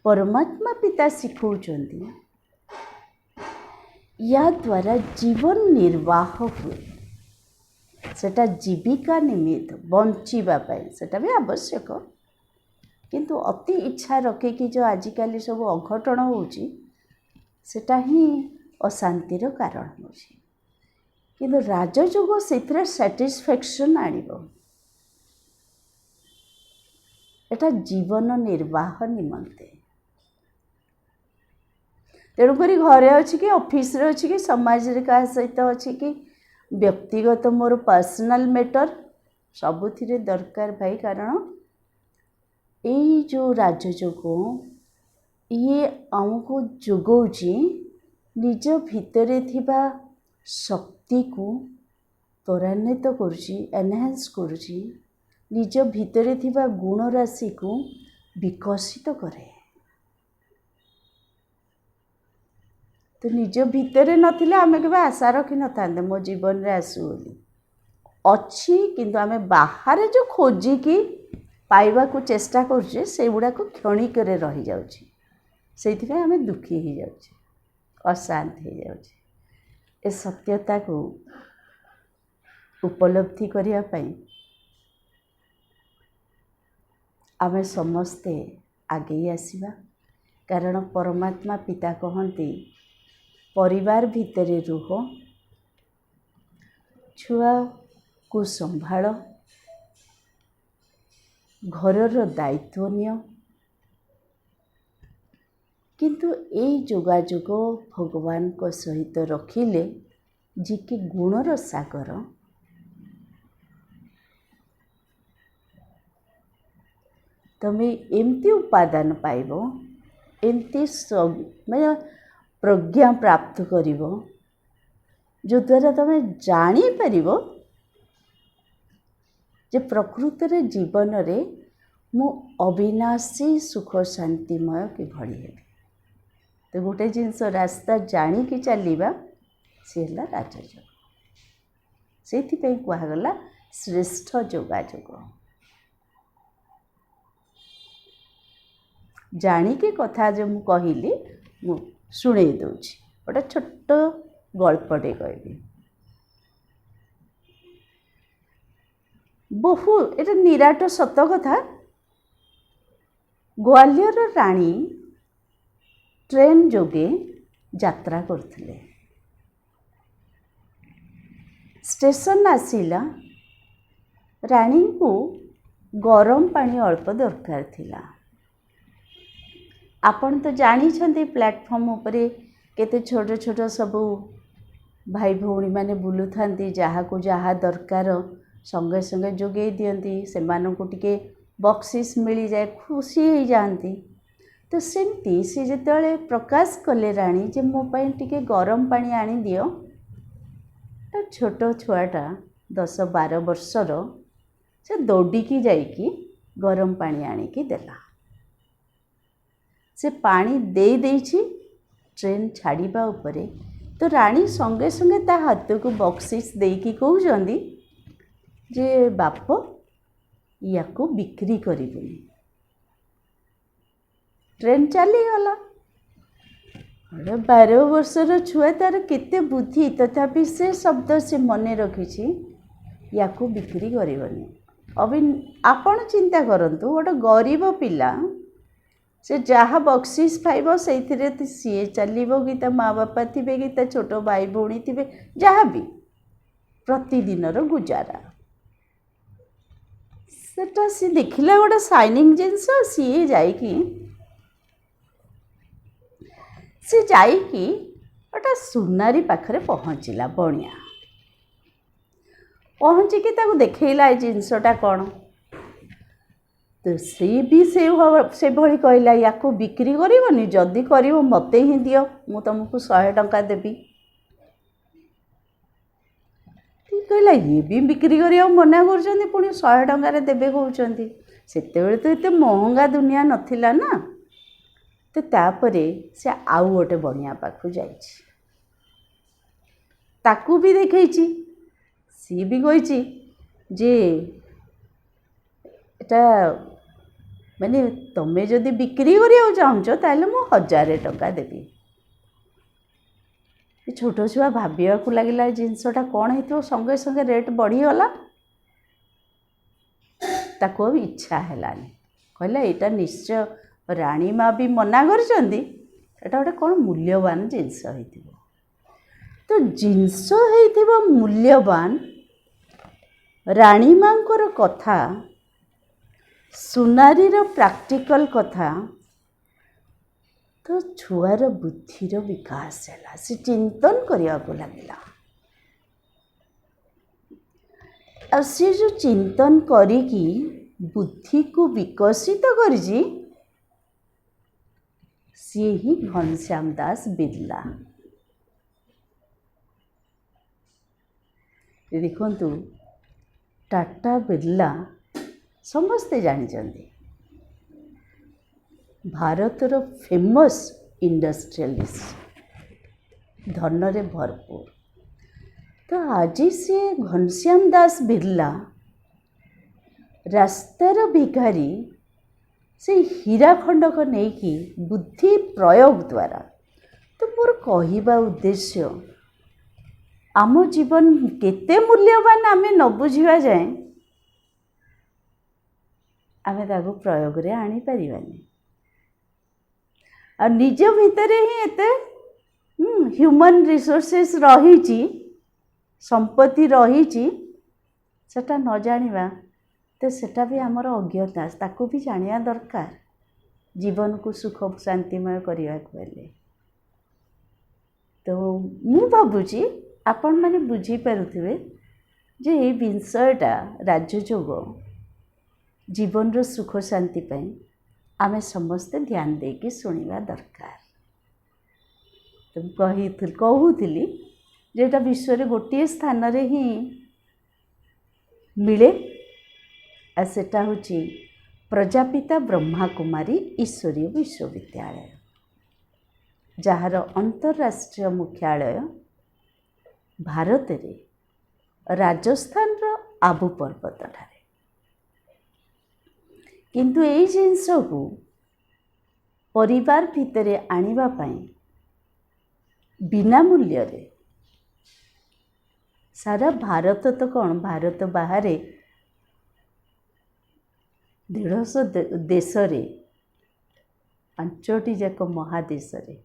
ପରମାତ୍ମା ପିତା ଶିଖାଉଛନ୍ତି, ୟା ଦ୍ୱାରା ଜୀବନ ନିର୍ବାହ ହୁଏ। ସେଟା ଜୀବିକା ନିମିତ୍ତ ବଞ୍ଚିବା ପାଇଁ ସେଟା ବି ଆବଶ୍ୟକ, କିନ୍ତୁ ଅତି ଇଚ୍ଛା ରଖିକି ଯେଉଁ ଆଜିକାଲି ସବୁ ଅଘଟଣ ହେଉଛି, ସେଟା ହିଁ ଅଶାନ୍ତିର କାରଣ ହେଉଛି। କିନ୍ତୁ ରାଜଯୋଗ ସେଥିରେ ସାଟିସ୍ଫ୍ୟାକ୍ସନ୍ ଆଣିବ। ଏଟା ଜୀବନ ନିର୍ବାହ ନିମନ୍ତେ। ତେଣୁକରି ଘରେ ଅଛି କି ଅଫିସରେ ଅଛି କି ସମାଜରେ କାହା ସହିତ ଅଛି କି ବ୍ୟକ୍ତିଗତ ମୋର ପର୍ସନାଲ ମ୍ୟାଟର, ସବୁଥିରେ ଦରକାର ଭାଇ। କାରଣ ଏଇ ଯେଉଁ ରାଜଯୋଗ ଇଏ ଆମକୁ ଯୋଗାଉଛି ନିଜ ଭିତରେ ଥିବା ଶକ୍ତିକୁ ତ୍ୱରାନ୍ୱିତ କରୁଛି, ଏନହାନ୍ସ କରୁଛି, ନିଜ ଭିତରେ ଥିବା ଗୁଣରାଶିକୁ ବିକଶିତ କରେ। ତ ନିଜ ଭିତରେ ନଥିଲେ ଆମେ କେବେ ଆଶା ରଖିନଥାନ୍ତେ ମୋ ଜୀବନରେ ଆସୁ ବୋଲି। ଅଛି, କିନ୍ତୁ ଆମେ ବାହାରେ ଯେଉଁ ଖୋଜିକି ପାଇବାକୁ ଚେଷ୍ଟା କରୁଛେ ସେଗୁଡ଼ାକ କ୍ଷଣିକରେ ରହିଯାଉଛି। ସେଇଥିପାଇଁ ଆମେ ଦୁଃଖୀ ହେଇଯାଉଛେ, ଅଶାନ୍ତ ହେଇଯାଉଛେ। ଏ ସତ୍ୟତାକୁ ଉପଲବ୍ଧି କରିବା ପାଇଁ ଆମେ ସମସ୍ତେ ଆଗେଇ ଆସିବା। କାରଣ ପରମାତ୍ମା ପିତା କହନ୍ତି ପରିବାର ଭିତରେ ରୁହ, ଛୁଆକୁ ସମ୍ଭାଳ, ଘରର ଦାୟିତ୍ୱ ନିଅ। କିନ୍ତୁ ଏଇ ଯୋଗାଯୋଗ ଭଗବାନଙ୍କ ସହିତ ରଖିଲେ, ଯିଏକି ଗୁଣର ସାଗର, ତମେ ଏମିତି ଉପାଦାନ ପାଇବ, ଏମିତି ମାନେ ପ୍ରଜ୍ଞା ପ୍ରାପ୍ତ କରିବ, ଯଦ୍ୱାରା ତମେ ଜାଣିପାରିବ ଯେ ପ୍ରକୃତରେ ଜୀବନରେ ମୁଁ ଅବିନାଶୀ ସୁଖ ଶାନ୍ତିମୟ କିଭଳି ହେବି। ତ ଗୋଟେ ଜିନିଷ ରାସ୍ତା ଜାଣିକି ଚାଲିବା, ସେ ହେଲା ରାଜଯୋଗ। ସେଇଥିପାଇଁ କୁହାଗଲା ଶ୍ରେଷ୍ଠ ଯୋଗାଯୋଗ। ଜାଣିକି କଥା ଯେ ମୁଁ କହିଲି, ମୁଁ ଶୁଣେଇ ଦେଉଛି, ଗୋଟେ ଛୋଟ ଗଳ୍ପଟେ କହିବି। ଏଟା ନିରାଟ ସତ କଥା। ଗ୍ୱାଲିୟର ରାଣୀ ଟ୍ରେନ ଯୋଗେ ଯାତ୍ରା କରୁଥିଲେ। ଷ୍ଟେସନ ଆସିଲା, ରାଣୀଙ୍କୁ ଗରମ ପାଣି ଅଳ୍ପ ଦରକାର ଥିଲା। ଆପଣ ତ ଜାଣିଛନ୍ତି ପ୍ଲାଟଫର୍ମ ଉପରେ କେତେ ଛୋଟ ଛୋଟ ସବୁ ଭାଇ ଭଉଣୀମାନେ ବୁଲୁଥାନ୍ତି, ଯାହାକୁ ଯାହା ଦରକାର ସଙ୍ଗେ ସଙ୍ଗେ ଯୋଗାଇ ଦିଅନ୍ତି, ସେମାନଙ୍କୁ ଟିକେ ବକ୍ସିସ୍ ମିଳିଯାଏ, ଖୁସି ହେଇଯାଆନ୍ତି। ତ ସେମିତି ସେ ଯେତେବେଳେ ପ୍ରକାଶ କଲେ ରାଣୀ ଯେ ମୋ ପାଇଁ ଟିକେ ଗରମ ପାଣି ଆଣିଦିଅ, ତ ଛୋଟ ଛୁଆଟା 10-12 ବର୍ଷର, ସେ ଦୌଡ଼ିକି ଯାଇକି ଗରମ ପାଣି ଆଣିକି ଦେଲା। से पानी देई देइछि ट्रेन छाड़िबा उपरे। तो रानी संगे संगे ता हाथ को बक्सीस देकी कहउछंदी जे बाप याकू बिक्री करिबुनी। ट्रेन चली गला। 12 वर्षर छुआ तार केते बुद्धि, तथापि से शब्द से मने रखिछि याकू बिक्री करिबनी। अभी आपण चिंता करंतु गोटे गरीब पिला से जहाँ बक्सीस पाइब से सी चलो कि माँ बापा थे कि छोट भाई भौणी थे जहाँ भी प्रतिदिन गुजारा सेटा सी देखला गोटे साइनिंग जिनस सी जाइकी गोटे सुनारी पाखरे पहुँचला। बणिया पहुँचिकी देखला जिनसटा कौन। तो सी भी से भली कहला याकू बिक्री करनी, जदि कर मत ही दियो मु तुमको 100 टंका देवी। कहला ये भी बिक्री करिया मना कर पुणी 100 टंकार देवे कहते। से तो ये महंगा दुनिया नथिला ना। तो तापरे से आउ गोटे बणिया पाखु जाइछि, ताकू भी देखैछि। सी भी कही जे एटा माने तमें जदि बिक्री करिया चाहूच ताले मु 1000 टंका देवी। छोट छुआ भाविया लगिला जिनसटा कौन है, संगे संगे रेट बढ़ीगला। ताको अब इच्छा हैलानी, कहला एटा निश्चय रानी माँ भी मना करचंदी, एटा गोटे कौन मूल्यवान जिनस होइथिबो। तो जिनस होइथिबो मूल्यवान रानी मांकर कथा, सुनारीर प्रैक्टिकल कथा। तो छुआर बुद्धिर विकास है, से चिंतन करने को लगिला। और से जो चिंतन करिकी बुद्धि को विकसित करिछि सी ही घनश्याम दास बिरला। देखंतु टाटा बिरला समस्ते जानिचंदी, भारतर फेमस इंडस्ट्रियलिस्ट, धनरे भरपूर। तो आज से घनश्याम दास बिरला रास्तार भिखारी से हीरा खंडक नहीं कि बुद्धि प्रयोग द्वारा। तो मोर कहवा उद्देश्य आम जीवन केते मूल्यवान आमे न बुझिबा जाए आमे ताको प्रयोग रे आनी परिबानी। आ निज भितर ही एते ह्यूमन रिसोर्सेस रही, संपत्ति रही, सेटा न जानिबा तो सेटा भी आमर अज्ञता, ताको भी जानिया दरकार जीवन को सुख शांतिमय करने को। तो मु भावुची आपण माने बुझी पारुथिबे जे ए विषयटा राजयोग जीवन रो सुख शांति पई आमे समस्ते ध्यान देकी सुनिबा दरकार। तो कहूली जेटा विश्व रे गोटे स्थान रे ही मिले, सेटा होची प्रजापिता ब्रह्मा कुमारी ईश्वरीय विश्वविद्यालय, जार अंतरराष्ट्रीय मुख्यालय भारत रे राजस्थान रो आबू पर्वत ठारे। किंतु एई जिनस को परिवार भितरे आनिबा पई बिना मूल्य रे सारा भारत तो कौन, भारत बाहर 150 देश रे 5टी जाक महादेश रे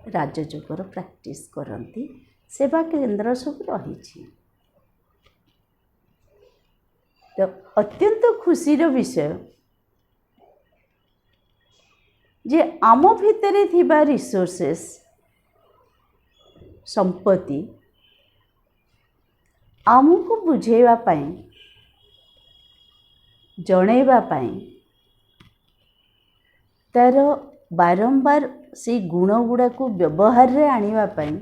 राजयोगर प्रैक्टिस करती, सेवा केन्द्र सब रही। तो अत्यंत खुशीर विषय जे आम भितरे थिबा रिसोर्सेस संपत्ति आमको बुझेवा पाई, जणेवा पाई, तार बारंबार से गुण गुड़ा को व्यवहार रे आनिबा पाई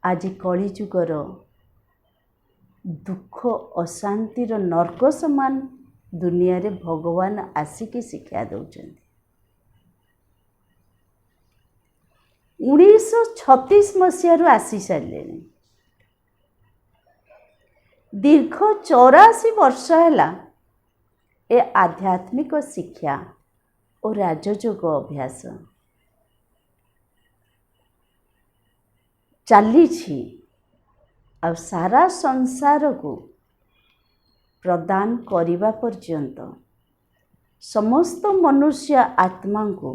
आज कलिजुगर दुख अशांतिर नर्क समान दुनिया रे भगवान आसिकी शिक्षा दौरान। 1936 ମସିହାରୁ ଆସି ସାରିଲେଣି। ଦୀର୍ଘ 84 ବର୍ଷ ହେଲା ଏ ଆଧ୍ୟାତ୍ମିକ ଶିକ୍ଷା ଓ ରାଜଯୋଗ ଅଭ୍ୟାସ ଚାଲିଛି ଆଉ ସାରା ସଂସାରକୁ ପ୍ରଦାନ କରିବା ପର୍ଯ୍ୟନ୍ତ ସମସ୍ତ ମନୁଷ୍ୟ ଆତ୍ମାଙ୍କୁ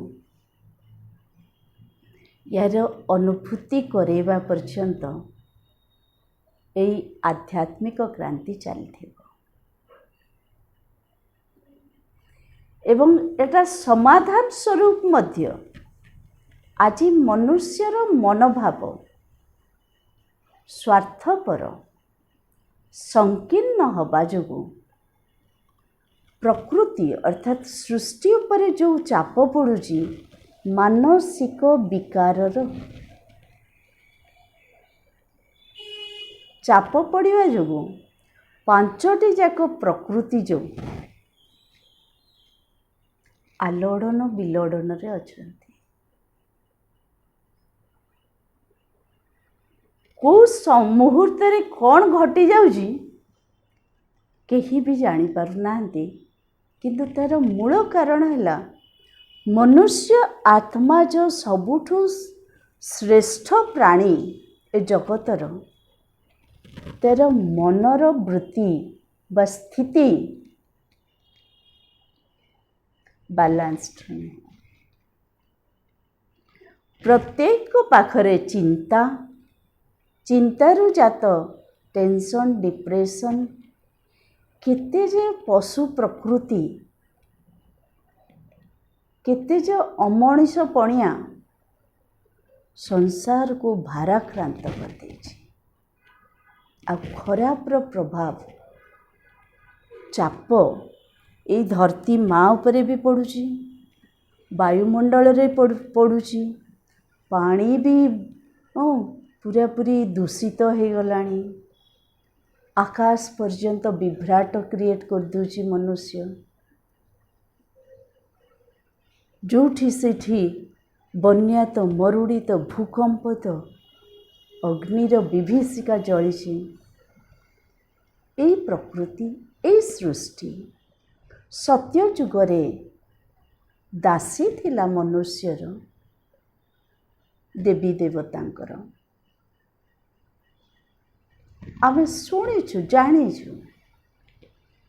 ଏହାର ଅନୁଭୂତି କରାଇବା ପର୍ଯ୍ୟନ୍ତ ଏହି ଆଧ୍ୟାତ୍ମିକ କ୍ରାନ୍ତି ଚାଲିଥିବ। ଏବଂ ଏଟା ସମାଧାନ ସ୍ୱରୂପ ମଧ୍ୟ ଆଜି ମନୁଷ୍ୟର ମନୋଭାବ ସ୍ୱାର୍ଥପର ସଂକୀର୍ଣ୍ଣ ହେବା ଯୋଗୁଁ ପ୍ରକୃତି ଅର୍ଥାତ୍ ସୃଷ୍ଟି ଉପରେ ଯେଉଁ ଚାପ ପଡ଼ୁଛି ମାନସିକ ବିକାରର ଚାପ ପଡ଼ିବା ଯୋଗୁଁ 5ଟି ଯାକ ପ୍ରକୃତି ଯେଉଁ ଆଲୋଡ଼ନ ବିଲୋଡ଼ନରେ ଅଛନ୍ତି। କେଉଁ ମୁହୂର୍ତ୍ତରେ କ'ଣ ଘଟି ଯାଉଛି କେହି ବି ଜାଣିପାରୁନାହାନ୍ତି। କିନ୍ତୁ ତା'ର ମୂଳ କାରଣ ହେଲା ମନୁଷ୍ୟ ଆତ୍ମା ଯେଉଁ ସବୁଠୁ ଶ୍ରେଷ୍ଠ ପ୍ରାଣୀ ଏ ଜଗତର, ତା'ର ମନର ବୃତ୍ତି ବା ସ୍ଥିତି ବାଲାନ୍ସଡ ନୁହେଁ। ପ୍ରତ୍ୟେକ ପାଖରେ ଚିନ୍ତାରୁ ଜାତ ଟେନସନ୍, ଡିପ୍ରେସନ୍, କେତେ ଯେ ପଶୁ ପ୍ରକୃତି, କେତେ ଯେ ଅମଣିଷ ପଣିଆ ସଂସାରକୁ ଭାରାକ୍ରାନ୍ତ କରିଦେଇଛି। ଆଉ ଖରାପର ପ୍ରଭାବ ଚାପ ଏଇ ଧରତୀ ମା ଉପରେ ବି ପଡ଼ୁଛି, ବାୟୁମଣ୍ଡଳରେ ପଡ଼ୁଛି, ପାଣି ବି ପୁରାପୁରି ଦୂଷିତ ହେଇଗଲାଣି, ଆକାଶ ପର୍ଯ୍ୟନ୍ତ ବିଭ୍ରାଟ କ୍ରିଏଟ୍ କରିଦେଉଛି ମନୁଷ୍ୟ। ଯେଉଁଠି ସେଠି ବନ୍ୟା ତ, ମରୁଡ଼ି ତ, ଭୂକମ୍ପ ତ, ଅଗ୍ନିର ବିଭୀଷିକା ଜଳିଛି। ଏଇ ପ୍ରକୃତି, ଏଇ ସୃଷ୍ଟି ସତ୍ୟ ଯୁଗରେ ଦାସୀ ଥିଲା ମନୁଷ୍ୟର, ଦେବୀ ଦେବତାଙ୍କର। ଆମେ ଶୁଣିଛୁ, ଜାଣିଛୁ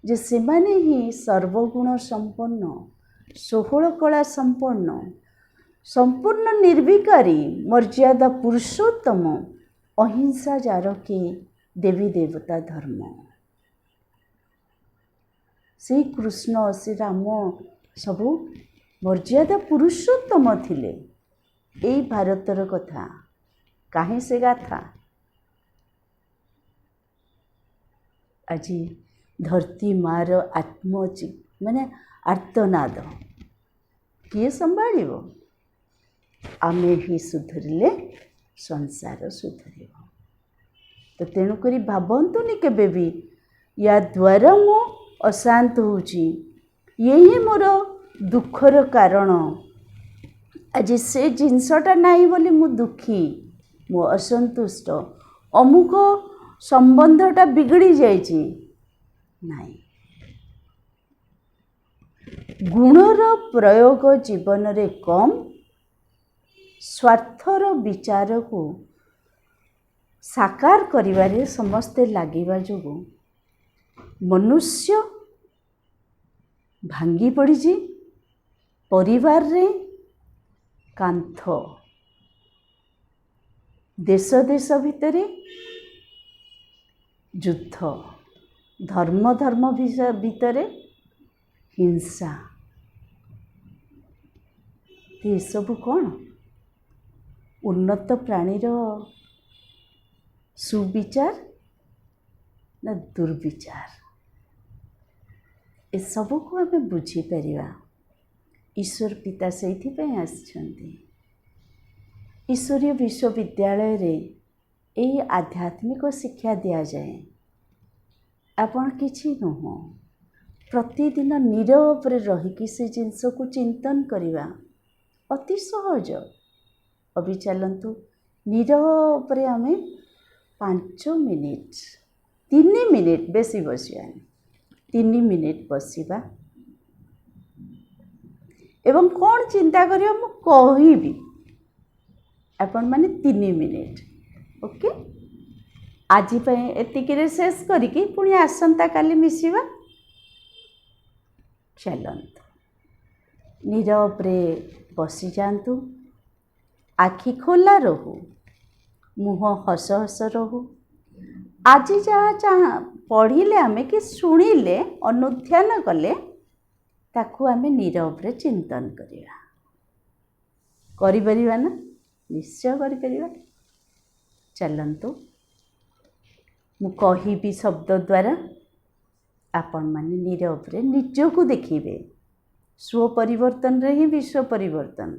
ଯେ ସେମାନେ ହିଁ ସର୍ବଗୁଣ ସମ୍ପନ୍ନ, 16 କଳା ସମ୍ପନ୍ନ, ସମ୍ପୂର୍ଣ୍ଣ ନିର୍ବିକାରୀ, ମର୍ଯ୍ୟାଦା ପୁରୁଷୋତ୍ତମ, ଅହିଂସା ଯାର କି ଦେବୀ ଦେବତା ଧର୍ମ। ଶ୍ରୀକୃଷ୍ଣ, ଶ୍ରୀରାମ ସବୁ ମର୍ଯ୍ୟାଦା ପୁରୁଷୋତ୍ତମ ଥିଲେ। ଏଇ ଭାରତର କଥା କାହିଁ ସେ ଗାଥା ଆଜି ଧରତୀ ମାର ମାନେ ଆର୍ତ୍ତନାଦ କିଏ ସମ୍ଭାଳିବ? ଆମେ ହିଁ ସୁଧରିଲେ ସଂସାର ସୁଧରିବ। ତ ତେଣୁକରି ଭାବନ୍ତୁନି କେବେ ବି ୟା ଦ୍ୱାରା ମୁଁ ଅଶାନ୍ତ ହେଉଛି, ଇଏ ହିଁ ମୋର ଦୁଃଖର କାରଣ, ଆଜି ସେ ଜିନିଷଟା ନାହିଁ ବୋଲି ମୁଁ ଦୁଃଖୀ, ମୁଁ ଅସନ୍ତୁଷ୍ଟ, ଅମୁକ ସମ୍ବନ୍ଧଟା ବିଗିଡ଼ି ଯାଇଛି। ନାହିଁ, ଗୁଣର ପ୍ରୟୋଗ ଜୀବନରେ କମ୍, ସ୍ୱାର୍ଥର ବିଚାରକୁ ସାକାର କରିବାରେ ସମସ୍ତେ ଲାଗିବା ଯୋଗୁଁ ମନୁଷ୍ୟ ଭାଙ୍ଗି ପଡ଼ିଛି। ପରିବାରରେ କାନ୍ଥ, ଦେଶ ଦେଶ ଭିତରେ ଯୁଦ୍ଧ, ଧର୍ମ ଭିତରେ ହିଂସା। ଏସବୁ କ'ଣ? ଉନ୍ନତ ପ୍ରାଣୀର ସୁବିଚାର ନା ଦୁର୍ବିଚାର? ଏସବୁକୁ ଆମେ ବୁଝିପାରିବା। ଈଶ୍ୱର ପିତା ସେଇଥିପାଇଁ ଆସିଛନ୍ତି। ଈଶ୍ୱରୀୟ ବିଶ୍ୱବିଦ୍ୟାଳୟରେ ଏହି ଆଧ୍ୟାତ୍ମିକ ଶିକ୍ଷା ଦିଆଯାଏ। ଆପଣ କିଛି ନୁହଁ, ପ୍ରତିଦିନ ନୀରବରେ ରହିକି ସେ ଜିନିଷକୁ ଚିନ୍ତନ କରିବା ଅତି ସହଜ। अभी चलतु नीरव आम 5 मिनिट 3 मिनिट बेसी बसिया 3 मिनिट बसिबा एवं कौन चिंता करियो मु कहिबी आपण माने 3 मिनिट ओके आज एतिकी शेष करिकी पुणी आसंता काली मिसिबा चलतु नीरव बसी जातु आखि खोला रहू मुह हस हस रहू आज जहाँ पढ़िले आमे कि शुणिले अनुध्यान कले ताकू आमे नीरव चिंतन करिया करिपरिबा ना निश्चय करिपरिबा चलतु मु कहिबी शब्द द्वारा आपण माने नीरव निजको देखिबे स्व परिवर्तन रे ही विश्व परिवर्तन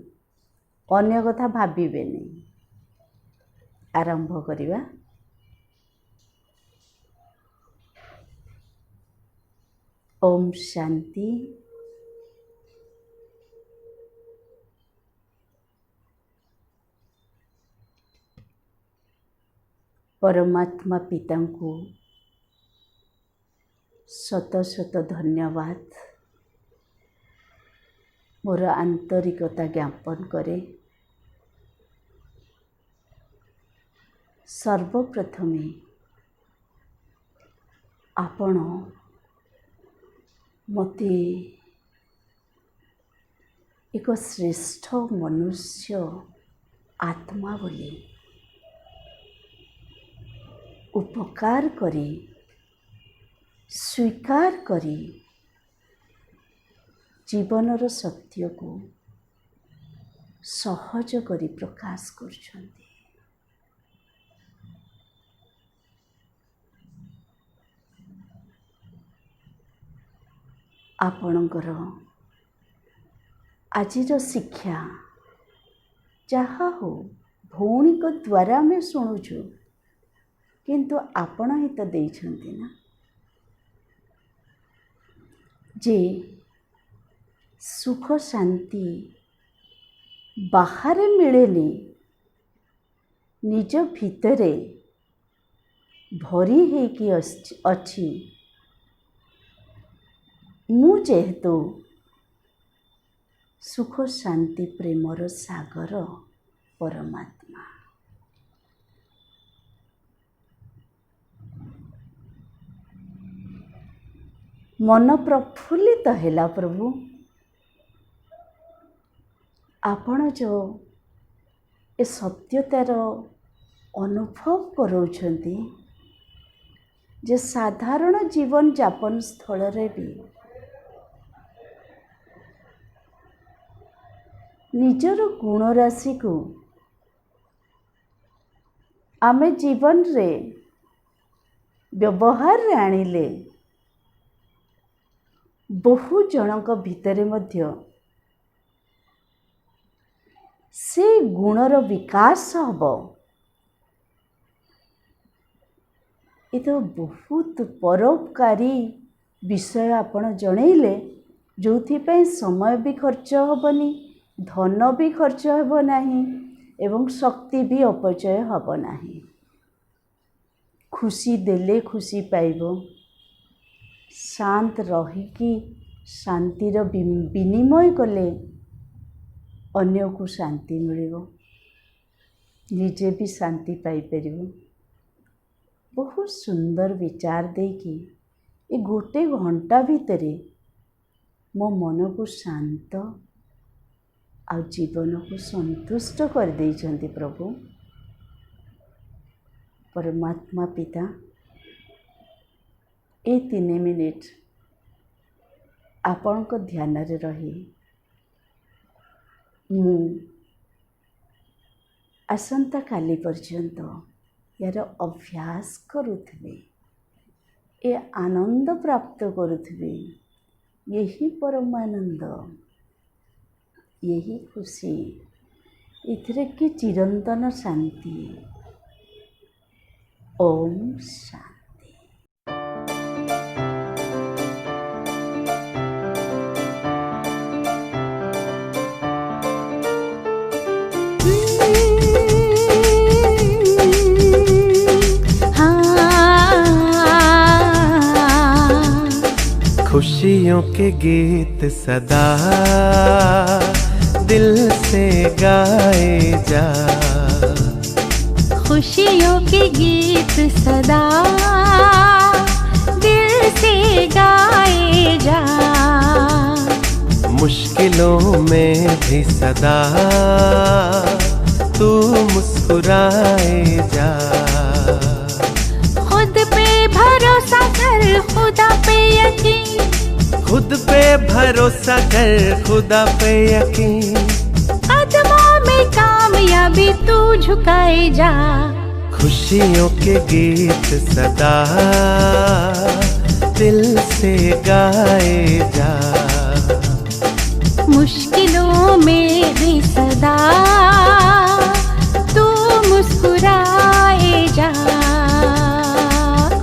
अन्य कथा भाबिबे नहीं आरंभ करिबा ओम शांति परमात्मा पिता को शत शत धन्यवाद मोर आंतरिकता ज्ञापन करे सर्वप्रथमे आपण मते एक श्रेष्ठ मनुष्य आत्मा बोली उपकार करी स्वीकार करी जीवनर सत्य को सहज करी प्रकाश करछन्ति आपणकर आजिर शिक्षा जहा हो भौणी को द्वारा में शुणुचु किंतु आपण ही तो देइछन्ति ना जे सुख शांति बाहर मिलेनी निज भितरे भरी हेकि अछि मु जेहेतु सुख शांति प्रेमर सागर परमात्मा मन प्रफुल्लित हैला प्रभु आपण जो ए सत्यतार अनुभव कराउछन्ति जे साधारण जीवन यापन स्थल रे भी निजर गुण राशि को आमे जीवन रे व्यवहार रे आनिले बहु जनक भितरे मध्य से गुणर विकास हब ये तो बहुत परोपकारी विषय आपण जनइले जो समय भी खर्च हबनी धन भी खर्च हेब नाही एवं शक्ति भी अपचय हब नाही खुशी देले खुशी पाइबो शांत रहीकि शांतिर विनिमय कले अन्य को शांति मिलिबो निजे भी शांति पाई परिबो बहुत सुंदर विचार देकी ए गोटे घंटा भितरे मो मन को शांत आ जीवन को संतुष्ट कर देइछन्ति प्रभु परमात्मा पिता ए 3 मिनिट आपण को ध्यान रे रही मु आसंता काली पर्यंत यार अभ्यास करुथबे ए आनंद प्राप्त करुथबे यही परमानंद यही खुशी इथरे की चिरंतन शांति ओम शांति। खुशियों के गीत सदा दिल से गाए जा। खुशियों के गीत सदा दिल से गाए जा। मुश्किलों में भी सदा तू मुस्कुराए जा। खुद पे भरोसा कर, खुदा पे यकीन। खुद पे भरोसा कर, खुदा पे यकीन। कदमों में कामयाबी तू झुकाए जा। खुशियों के गीत सदा दिल से गाए जा। मुश्किलों में भी सदा तू मुस्कुराए जा।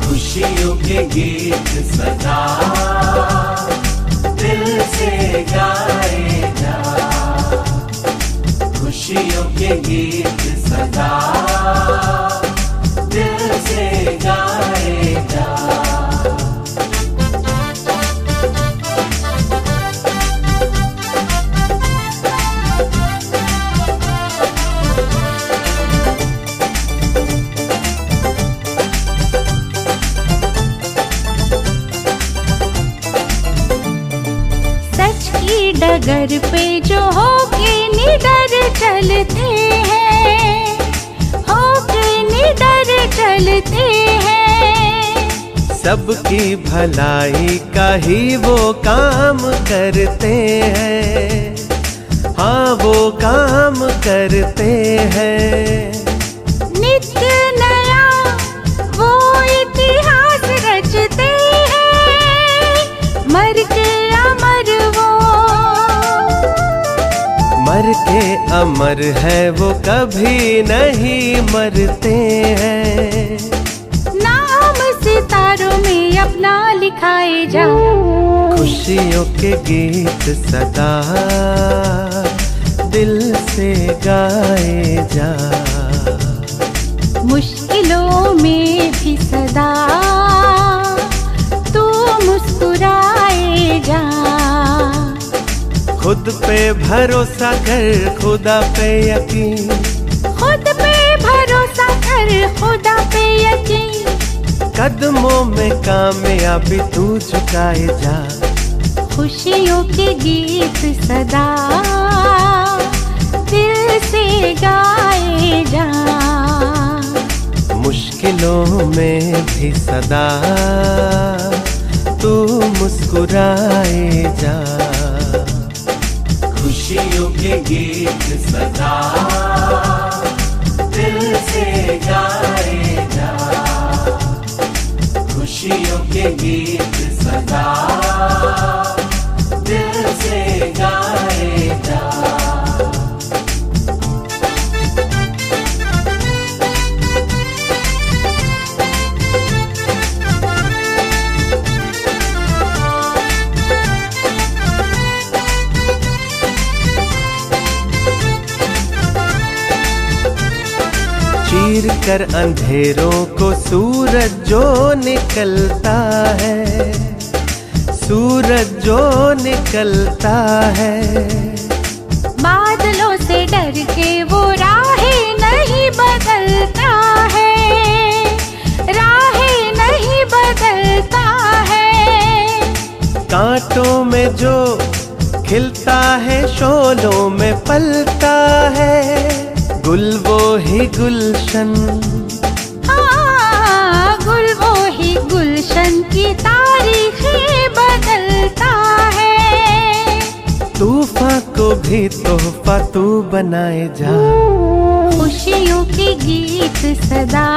खुशियों के गीत सदा दिल से गाए जा। खुशियों के गीत सदा दिल से गाए जा। डगर पे जो होके निडर चलते हैं, होके निडर चलते हैं। सबकी भलाई का ही वो काम करते हैं। हाँ वो काम करते हैं। नित्य नया वो इतिहास रचते हैं। मर के अमर वो, मर के अमर है वो, कभी नहीं मरते हैं। नाम सितारों में अपना लिखाए जा। खुशियों के गीत सदा दिल से गाए जा। मुश्किलों में भी सदा तू मुस्कुराए जा। खुद पे भरोसा कर, खुदा पे यकीन। खुद पे भरोसा कर, खुदा पे यकीन। कदमों में कामयाबी तू झुकाए जा। खुशियों के गीत सदा दिल से गाए जा। मुश्किलों में भी सदा तू मुस्कुराए जा। खुशियों के गीत सदा दिल से गाए जा। खुशियों के गीत सदा दिल से गाए जा। चीर कर अंधेरों को सूरज जो निकलता है, सूरज जो निकलता है। बादलों से डर के वो राहें नहीं बदलता है, राहें नहीं बदलता है। कांटों में जो खिलता है, शोलों में पलता है। गुल वो ही गुलशन, हाँ गुल वो ही गुलशन की तारीखें बदलता है। तूफान को भी तोहफा तू बनाए जा। खुशियों के गीत सदा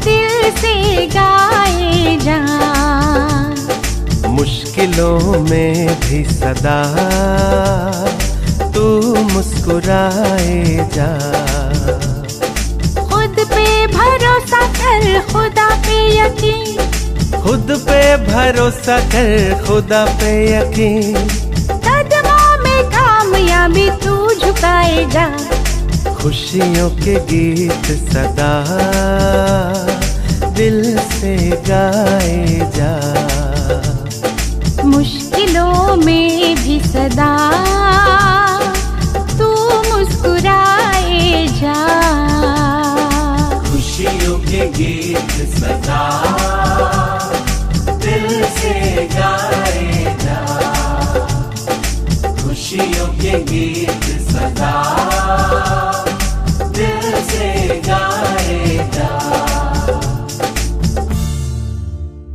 दिल से गाए जा। मुश्किलों में भी सदा तू मुस्कुराए जा। खुद पे भरोसा कर, खुदा पे यकीन। खुद पे भरोसा कर, खुदा पे यकीन। कदमों में कामयाबी तू झुकाए जा। खुशियों के गीत सदा दिल से गाए जा। मुश्किलों में भी सदा